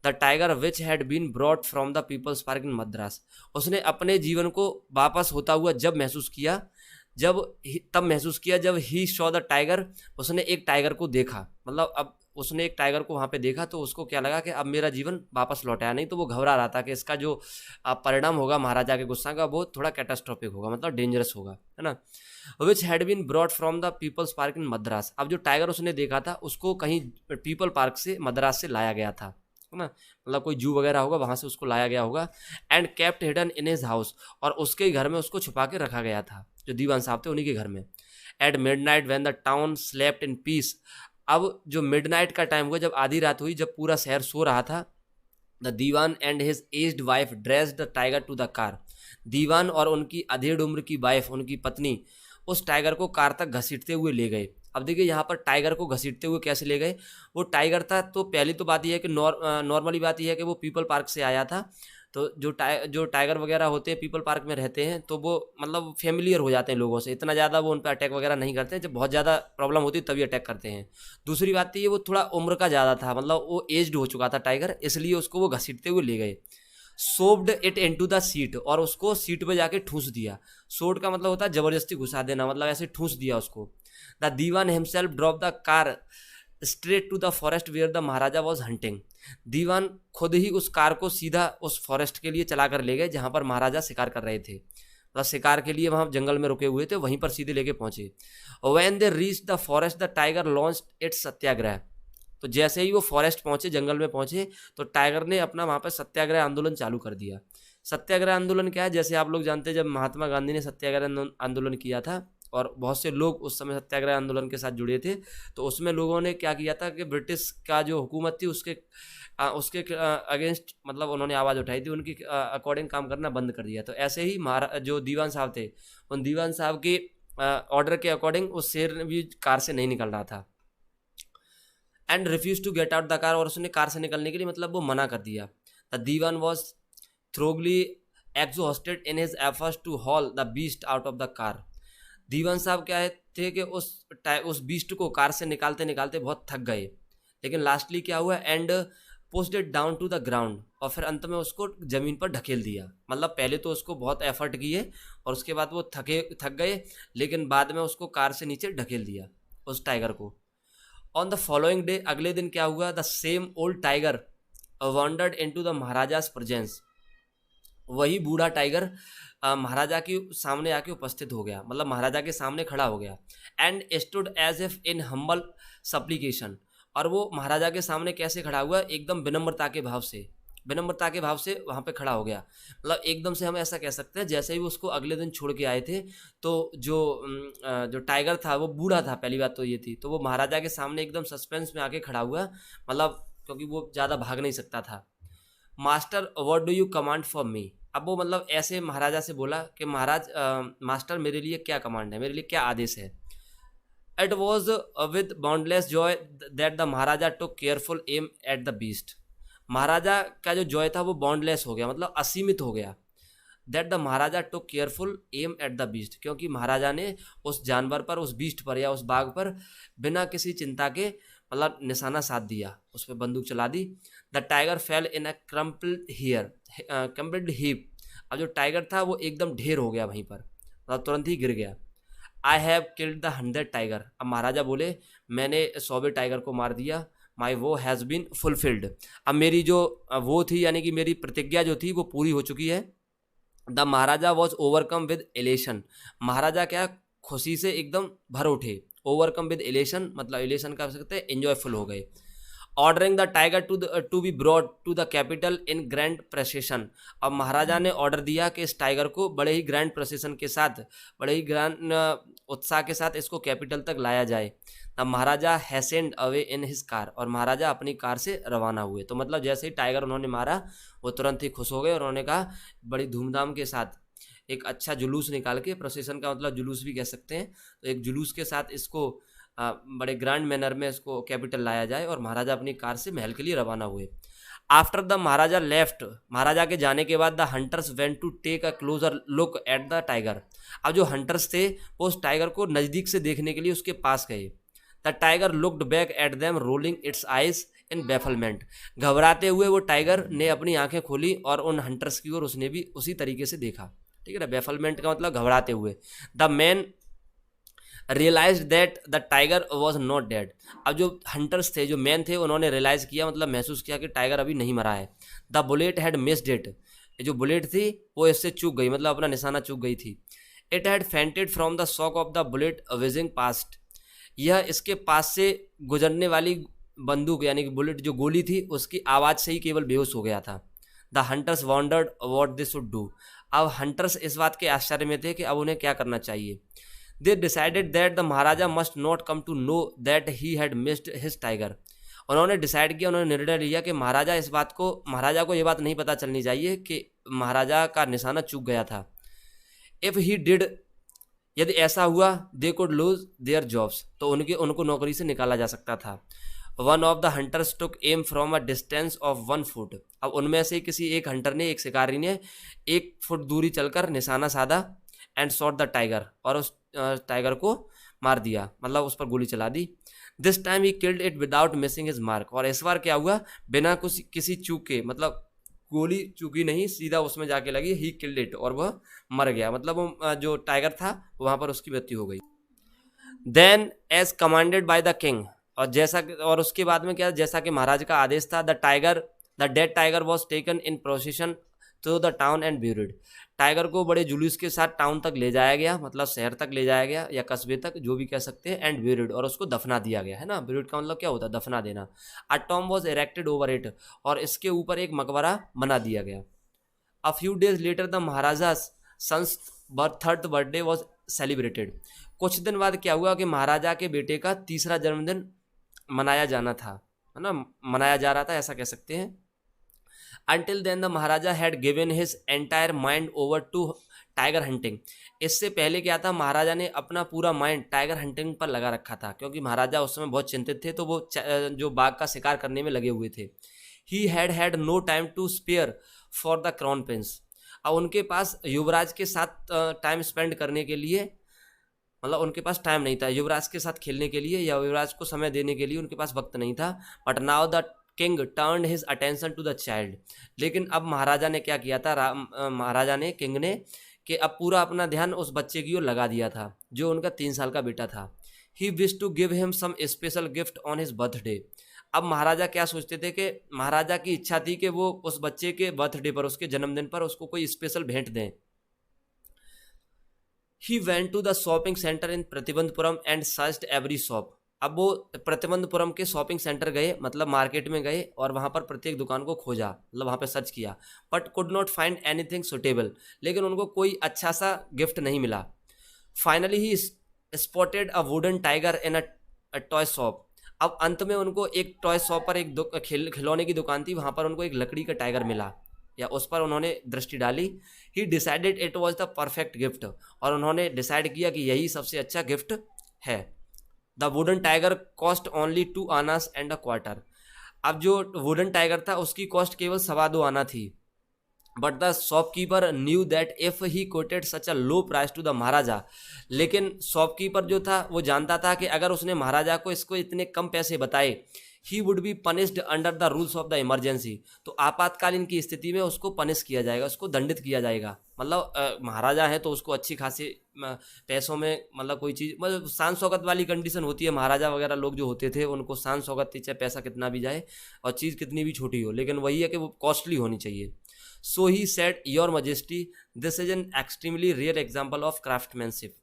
the tiger which had been brought from the people's park in Madras, उसने अपने जीवन को वापस होता हुआ जब महसूस किया जब ही सॉ द टाइगर, उसने एक टाइगर को देखा, मतलब अब उसने एक टाइगर को वहाँ पे देखा तो उसको क्या लगा कि अब मेरा जीवन वापस लौट आया। नहीं तो वो घबरा रहा था कि इसका जो परिणाम होगा महाराजा के गुस्सा का वो थोड़ा कैटास्ट्रोफिक होगा, मतलब डेंजरस होगा, है ना। Which had been brought from the people's park in Madras, अब जो टाइगर उसने देखा था उसको कहीं पीपल पार्क से, मद्रास से लाया गया था, है ना, मतलब कोई जू वगैरह होगा, वहाँ से उसको लाया गया होगा। And kept hidden in his house, और उसके घर में उसको छुपा के रखा गया था, जो दीवान साहब थे उन्हीं के घर में। At midnight when the town slept in peace, अब जो मिडनाइट का टाइम हुआ, जब आधी रात हुई, जब पूरा शहर सो रहा था, the dewan and his aged wife dressed the tiger to the car, dewan और उनकी अधेड़ उम्र की वाइफ, उनकी पत्नी, उस टाइगर को कार तक घसीटते हुए ले गए। अब देखिए यहाँ पर टाइगर को घसीटते हुए कैसे ले गए। वो टाइगर था, तो पहली तो बात यह है कि नॉर्मली बात यह है कि वो पीपल पार्क से आया था। तो जो टाइगर वगैरह होते हैं पीपल पार्क में रहते हैं, तो वो मतलब फेमिलियर हो जाते हैं लोगों से, इतना ज़्यादा वो उन पर अटैक वगैरह नहीं करते हैं। जब बहुत ज़्यादा प्रॉब्लम होती है तभी अटैक करते हैं। दूसरी बात तो ये, वो थोड़ा उम्र का ज़्यादा था, मतलब वो एज्ड हो चुका था टाइगर, इसलिए उसको वो घसीटते हुए ले गए। Soaked it into the seat, और उसको सीट पे जाके ठूस दिया। सोड का मतलब होता है जबरदस्ती घुसा देना, मतलब ऐसे ठूस दिया उसको। The dewan himself drop the car straight to the forest where the Maharaja was hunting. Dewan खुद ही उस कार को सीधा उस फॉरेस्ट के लिए चला कर ले गए जहाँ पर महाराजा शिकार कर रहे थे, मतलब शिकार के लिए वहाँ जंगल में रुके हुए थे, वहीं पर सीधे लेके पहुंचे। When they reach the forest the tiger launched its satyagraha. तो जैसे ही वो फॉरेस्ट पहुंचे, जंगल में पहुंचे, तो टाइगर ने अपना वहाँ पर सत्याग्रह आंदोलन चालू कर दिया। सत्याग्रह आंदोलन क्या है, जैसे आप लोग जानते हैं, जब महात्मा गांधी ने सत्याग्रह आंदोलन किया था और बहुत से लोग उस समय सत्याग्रह आंदोलन के साथ जुड़े थे, तो उसमें लोगों ने क्या किया था कि ब्रिटिश का जो हुकूमत थी उसके अगेंस्ट, मतलब उन्होंने आवाज़ उठाई थी, उनकी अकॉर्डिंग काम करना बंद कर दिया। तो ऐसे ही जो दीवान साहब थे, उन दीवान साहब के ऑर्डर के अकॉर्डिंग उस शेर भी कार से नहीं निकल रहा था, and refuse to get out the car, और उसने कार से निकलने के लिए मतलब वो मना कर दिया। The dewan was thoroughly exhausted in his efforts to haul the beast out of the car. Dewan साहब क्या थे कि उस बीस्ट को कार से निकालते निकालते बहुत थक गए, लेकिन लास्टली क्या हुआ, and pushed it down to the ground, और फिर अंत में उसको ज़मीन पर ढकेल दिया। मतलब पहले तो उसको बहुत एफर्ट किए और उसके बाद वो थक गए, लेकिन बाद में उसको कार से नीचे ढकेल दिया उस टाइगर को। ऑन द फॉलोइंग डे, अगले दिन क्या हुआ, the same old tiger wandered into the Maharaja's presence. वही बूढ़ा टाइगर महाराजा के सामने आके उपस्थित हो गया, मतलब महाराजा के सामने खड़ा हो गया। And stood as if in humble supplication, और वो महाराजा के सामने कैसे खड़ा हुआ, एकदम विनम्रता के भाव से वहाँ पे खड़ा हो गया। मतलब एकदम से हम ऐसा कह सकते हैं जैसे ही वो उसको अगले दिन छोड़ के आए थे, तो जो टाइगर था वो बूढ़ा था, पहली बात तो ये थी, तो वो महाराजा के सामने एकदम सस्पेंस में आके खड़ा हुआ, मतलब क्योंकि वो ज़्यादा भाग नहीं सकता था। Master what do you command for me. अब वो मतलब ऐसे महाराजा से बोला कि महाराज मास्टर मेरे लिए क्या कमांड है, मेरे लिए क्या आदेश है। It was with boundless joy that the Maharaja took careful aim at the beast. Maharaja का जो जॉय था वो बाउंडलेस हो गया, मतलब असीमित हो गया। That the Maharaja took careful aim at the beast, क्योंकि महाराजा ने उस जानवर पर, उस बीस्ट पर या उस बाघ पर बिना किसी चिंता के मतलब निशाना साध दिया, उस पर बंदूक चला दी। The tiger fell in a crumpled heap. अब जो टाइगर था वो एकदम ढेर हो गया वहीं पर, मतलब तुरंत ही गिर गया। I have killed the 100 tiger. अब महाराजा बोले मैंने 100वें टाइगर को मार दिया। माई वो हैज़ बीन फुलफिल्ड। अब मेरी जो वो थी, यानी कि मेरी प्रतिज्ञा जो थी वो पूरी हो चुकी है। The Maharaja was overcome with elation. Maharaja क्या खुशी से एकदम भर उठे। ओवरकम विद एलेशन मतलब एलेशन का सकते हैं एंजॉयफुल हो गए। Ordering the tiger to be brought to the capital in grand procession. अब महाराजा ने ऑर्डर दिया कि इस टाइगर को बड़े ही ग्रैंड प्रोसेशन के साथ, बड़े ही ग्रैंड उत्साह के साथ इसको कैपिटल तक लाया जाए। The Maharaja hastened away in his car. और महाराजा अपनी कार से रवाना हुए। तो मतलब जैसे ही टाइगर उन्होंने मारा वो तुरंत ही खुश हो गए और उन्होंने कहा बड़ी धूमधाम के साथ एक अच्छा जुलूस निकाल के, प्रोसेशन का मतलब जुलूस भी कह सकते हैं, तो एक जुलूस के साथ इसको बड़े ग्रैंड मैनर में इसको कैपिटल लाया जाए। और महाराजा अपनी कार से महल के लिए रवाना हुए। After the Maharaja left, Maharaja के जाने के बाद the hunters went to take a closer look at the tiger. अब जो हंटर्स थे वो उस टाइगर को नज़दीक से देखने के लिए उसके पास गए। The tiger looked back at them rolling its eyes in bafflement. घबराते हुए वो टाइगर ने अपनी आंखें खोली और उन हंटर्स की ओर उसने भी उसी तरीके से देखा। ठीक है ना, बैफलमेंट का मतलब घबराते हुए। The man realize that the tiger was not dead. अब जो हंटर्स थे, जो मैन थे, उन्होंने रियलाइज़ किया, मतलब महसूस किया कि टाइगर अभी नहीं मरा है। The bullet had missed it. जो बुलेट थी वो इससे चूक गई, मतलब अपना निशाना चूक गई थी। It had fainted from the shock of the bullet wheezing past. यह इसके पास से गुजरने वाली बंदूक यानी कि बुलेट जो गोली थी उसकी आवाज़ से ही केवल बेहोश हो गया था। The hunters wandered what they should do. अब हंटर्स इस बात के आश्चर्य में थे कि अब उन्हें क्या करना चाहिए। They decided that the Maharaja must not come to know that he had missed his tiger. उन्होंने डिसाइड किया, उन्होंने निर्णय लिया कि महाराजा को ये बात नहीं पता चलनी चाहिए कि महाराजा का निशाना चूक गया था। इफ़ ही डिड, यदि ऐसा हुआ, they could lose their jobs, तो उनको नौकरी से निकाला जा सकता था। One of the hunters took am from a distance of 1 foot, अब उनमें से किसी एक हंटर ने, एक शिकारी ने 1 फुट दूरी चलकर निशाना साधा, एंड शॉट द टाइगर, और उस टाइगर को मार दिया, मतलब उस पर गोली चला दी। This time he killed it without missing his mark, और इस बार क्या हुआ, बिना कुछ किसी चूक के, मतलब गोली चूकी नहीं, सीधा उसमें जाके लगी, ही किल्ड इट, और वह मर गया, मतलब वो जो टाइगर था वहां पर उसकी मृत्यु हो गई। Then as commanded by the king, और उसके बाद में क्या, जैसा कि महाराज का आदेश था, the dead tiger was taken in procession to the town and buried, tiger को बड़े जुलूस के साथ टाउन तक ले जाया गया, मतलब शहर तक ले जाया गया या कस्बे तक, जो भी कह सकते हैं, एंड ब्यूरिड, और उसको दफना दिया गया, है ना। ब्यूरिड का मतलब क्या होता है, दफना देना। A tomb was erected over it, और इसके ऊपर एक मकबरा बना दिया गया। A few days later the Maharaja son's third birthday was celebrated, कुछ दिन बाद क्या हुआ कि महाराजा के बेटे का 3रा जन्मदिन मनाया जाना था, है ना, मनाया जा रहा था, ऐसा कह सकते हैं। Until then the Maharaja had given his entire mind over to tiger hunting, इससे पहले क्या था, महाराजा ने अपना पूरा माइंड टाइगर हंटिंग पर लगा रखा था, क्योंकि महाराजा उस समय बहुत चिंतित थे, तो वो जो बाघ का शिकार करने में लगे हुए थे। He had no time to spare for the crown prince, अब उनके पास युवराज के साथ टाइम स्पेंड करने के लिए, मतलब उनके पास टाइम नहीं था युवराज के साथ खेलने के लिए या युवराज को समय देने के लिए, उनके पास वक्त नहीं था। But now the king turned his attention to the child, लेकिन अब महाराजा ने क्या किया था, महाराजा ने, किंग ने, कि अब पूरा अपना ध्यान उस बच्चे की ओर लगा दिया था जो उनका 3 साल का बेटा था। He wish to give him some special gift on his birthday, अब महाराजा क्या सोचते थे कि महाराजा की इच्छा थी कि वो उस बच्चे के बर्थडे पर, उसके जन्मदिन पर उसको कोई स्पेशल भेंट दें। He went to the shopping center in Pratibandapuram and searched every shop, अब वो प्रतिबंधपुरम के शॉपिंग सेंटर गए, मतलब मार्केट में गए, और वहाँ पर प्रत्येक दुकान को खोजा, मतलब वहाँ पे सर्च किया, but could not find anything suitable, लेकिन उनको कोई अच्छा सा गिफ्ट नहीं मिला। Finally he spotted a wooden tiger in a toy shop, अब अंत में उनको एक टॉय शॉप पर, एक खिलौने की दुकान थी, वहाँ पर उनको एक लकड़ी का टाइगर मिला, या उस पर उन्होंने दृष्टि डाली। ही decided it was the perfect gift, और उन्होंने डिसाइड किया कि यही सबसे अच्छा गिफ्ट है। The wooden tiger cost only 2 annas and a quarter, अब जो वुडन टाइगर था उसकी कॉस्ट केवल 2.25 आना थी। But the shopkeeper knew that if he quoted such a low price to the Maharaja, लेकिन शॉपकीपर जो था वो जानता था कि अगर उसने महाराजा को इसको इतने कम पैसे बताए, he would be punished under the rules of the emergency, तो आपातकालीन की स्थिति में उसको पनिश किया जाएगा, उसको दंडित किया जाएगा, मतलब महाराजा है तो उसको अच्छी खासी पैसों में, मतलब कोई चीज़, मतलब शान शौकत वाली कंडीशन होती है, महाराजा वगैरह लोग जो होते थे उनको शान शौकत थी, चाहे पैसा कितना भी जाए और चीज़ कितनी भी छोटी हो, लेकिन वही है कि वो कॉस्टली होनी चाहिए। So he said, your majesty, this is an extremely rare example of craftsmanship,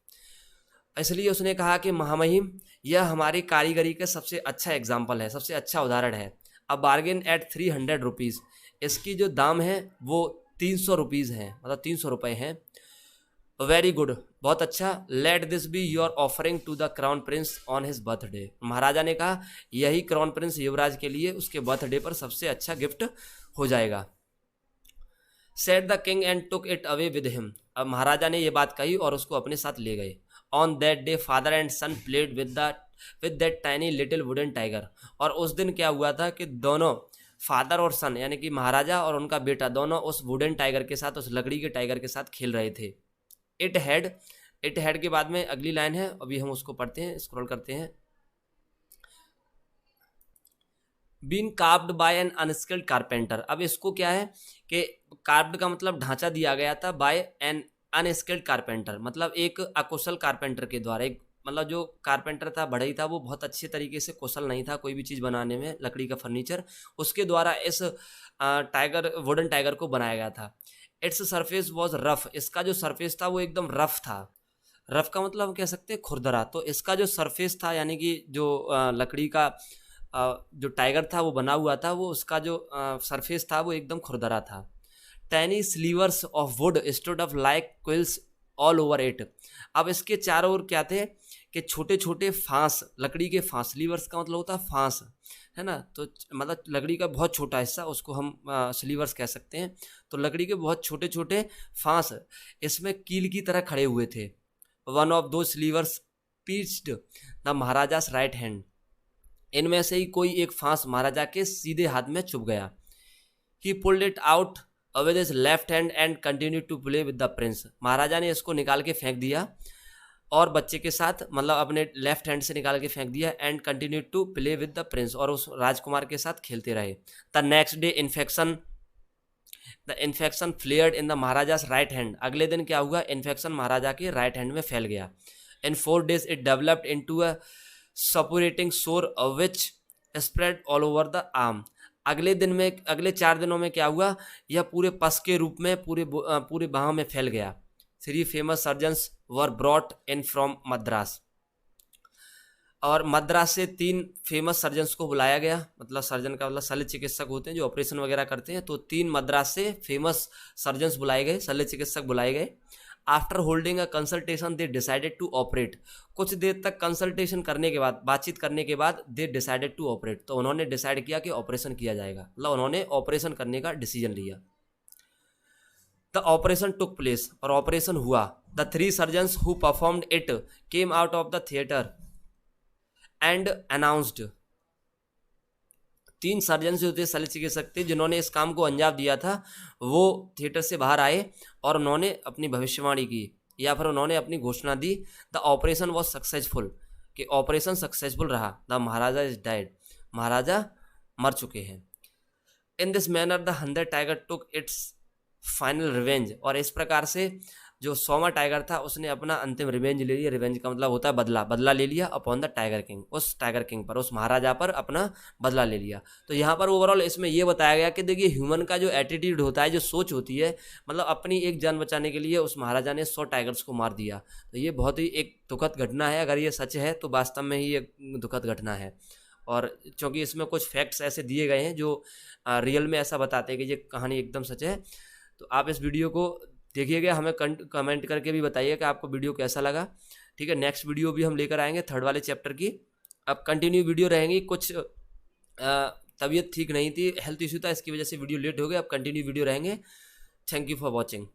इसलिए उसने कहा कि महामहिम, यह हमारी कारीगरी का सबसे अच्छा एग्जाम्पल है, सबसे अच्छा उदाहरण है। अब बार्गेन एट 300 रुपीज़, इसकी जो दाम है वो 300 रुपीज़ हैं, मतलब 300 रुपये हैं। वेरी गुड, बहुत अच्छा। Let this be your offering to the crown prince on his birthday, Maharaja ने कहा यही क्राउन प्रिंस युवराज के लिए उसके बर्थडे पर सबसे अच्छा गिफ्ट हो जाएगा। Said the king and took it away with him, अब महाराजा ने ये बात कही और उसको अपने साथ ले गए। On that day father and son played with that tiny little wooden tiger, और उस दिन क्या हुआ था कि दोनों फादर और सन, यानी कि महाराजा और उनका बेटा, दोनों उस वुडन टाइगर के साथ, उस लकड़ी के टाइगर के साथ खेल रहे थे। इट हैड के बाद में अगली लाइन है, अभी हम उसको पढ़ते हैं, स्क्रॉल करते हैं। Been carved by an unskilled carpenter, अब इसको क्या है कि कार्व्ड का मतलब ढांचा दिया गया था, बाय एन अनस्किल्ड कारपेंटर, मतलब एक अकुशल कारपेंटर के द्वारा, एक मतलब जो कारपेंटर था, बढ़ई था, वो बहुत अच्छे तरीके से कुशल नहीं था कोई भी चीज़ बनाने में, लकड़ी का फर्नीचर, उसके द्वारा इस वुडन टाइगर को बनाया गया था। इट्स सरफेस वॉज रफ, इसका जो सरफेस था वो एकदम रफ था। रफ का मतलब हम कह सकते हैं खुरदरा, तो इसका जो सरफेस था, यानी कि जो लकड़ी का जो टाइगर था वो बना हुआ था, वो उसका जो सरफेस था वो एकदम खुरदरा था। Tiny slivers of wood stood off like quills all over it, अब इसके चारों ओर क्या थे कि छोटे छोटे फांस, लकड़ी के फांस, स्लीवर्स का मतलब होता है फांस, है ना। तो मतलब लकड़ी का बहुत छोटा हिस्सा, उसको हम स्लीवर्स कह सकते हैं। तो लकड़ी के बहुत छोटे छोटे फांस इसमें कील की तरह खड़े हुए थे। वन ऑफ दो slivers पीच्ड the Maharaja's right hand, इनमें से ही कोई एक फांस महाराजा के सीधे हाथ में चुभ गया। He pulled it out with his left hand and continue to play with the prince, Maharaja ने इसको निकाल के फेंक दिया और बच्चे के साथ, मतलब अपने लेफ्ट हैंड से निकाल के फेंक दिया, and continue to play with the prince, और उस राजकुमार के साथ खेलते रहे। The next day infection flared in the Maharaja's right hand, अगले दिन क्या हुआ, इन्फेक्शन महाराजा के राइट हैंड में फैल गया। In 4 days it developed into a suppurating sore which spread all over the arm, अगले 4 दिनों में क्या हुआ, यह पूरे पस के रूप में पूरे बाहों में फैल गया। 3 famous surgeons were brought in from Madras, और मद्रास से 3 फेमस सर्जन्स को बुलाया गया, मतलब सर्जन का मतलब शल्य चिकित्सक होते हैं जो ऑपरेशन वगैरह करते हैं, तो 3 मद्रास से फेमस सर्जन्स बुलाए गए, शल्य चिकित्सक बुलाए गए। After holding a consultation they decided to operate, कुछ देर तक कंसल्टेशन करने के बाद, बातचीत करने के बाद, दे डिसाइडेड टू ऑपरेट, तो उन्होंने डिसाइड किया कि ऑपरेशन किया जाएगा, मतलब उन्होंने ऑपरेशन करने का डिसीजन लिया। द ऑपरेशन टुक प्लेस, और ऑपरेशन हुआ। The 3 surgeons who performed it came out of the theatre and announced, 3 surgeon जो थे, शल्य चिकित्सक थे, जिन्होंने इस काम को अंजाम दिया था, वो थिएटर से बाहर आए और उन्होंने अपनी भविष्यवाणी की, या फिर उन्होंने अपनी घोषणा दी। द ऑपरेशन वॉज सक्सेसफुल, कि ऑपरेशन सक्सेसफुल रहा। द महाराजा इज डाइड, महाराजा मर चुके हैं। इन this manner the 100 tiger took its final revenge, और इस प्रकार से जो 100वां टाइगर था उसने अपना अंतिम रिवेंज ले लिया। रिवेंज का मतलब होता है बदला, बदला ले लिया अपॉन द टाइगर किंग, उस टाइगर किंग पर, उस महाराजा पर अपना बदला ले लिया। तो यहाँ पर ओवरऑल इसमें ये बताया गया कि देखिए ह्यूमन का जो एटीट्यूड होता है, जो सोच होती है, मतलब अपनी एक जान बचाने के लिए उस महाराजा ने 100 टाइगर्स को मार दिया। तो ये बहुत ही एक दुखद घटना है, अगर ये सच है तो वास्तव में ही एक दुखद घटना है। और क्योंकि इसमें कुछ फैक्ट्स ऐसे दिए गए हैं जो रियल में ऐसा बताते हैं कि ये कहानी एकदम सच है। तो आप इस वीडियो को देखिएगा, हमें कमेंट करके भी बताइए कि आपको वीडियो कैसा लगा। ठीक है, नेक्स्ट वीडियो भी हम लेकर आएंगे 3rd वाले चैप्टर की। अब कंटिन्यू वीडियो रहेंगी, कुछ तबीयत ठीक नहीं थी, हेल्थ इशू था, इसकी वजह से वीडियो लेट हो गया। अब कंटिन्यू वीडियो रहेंगे। Thank you for watching.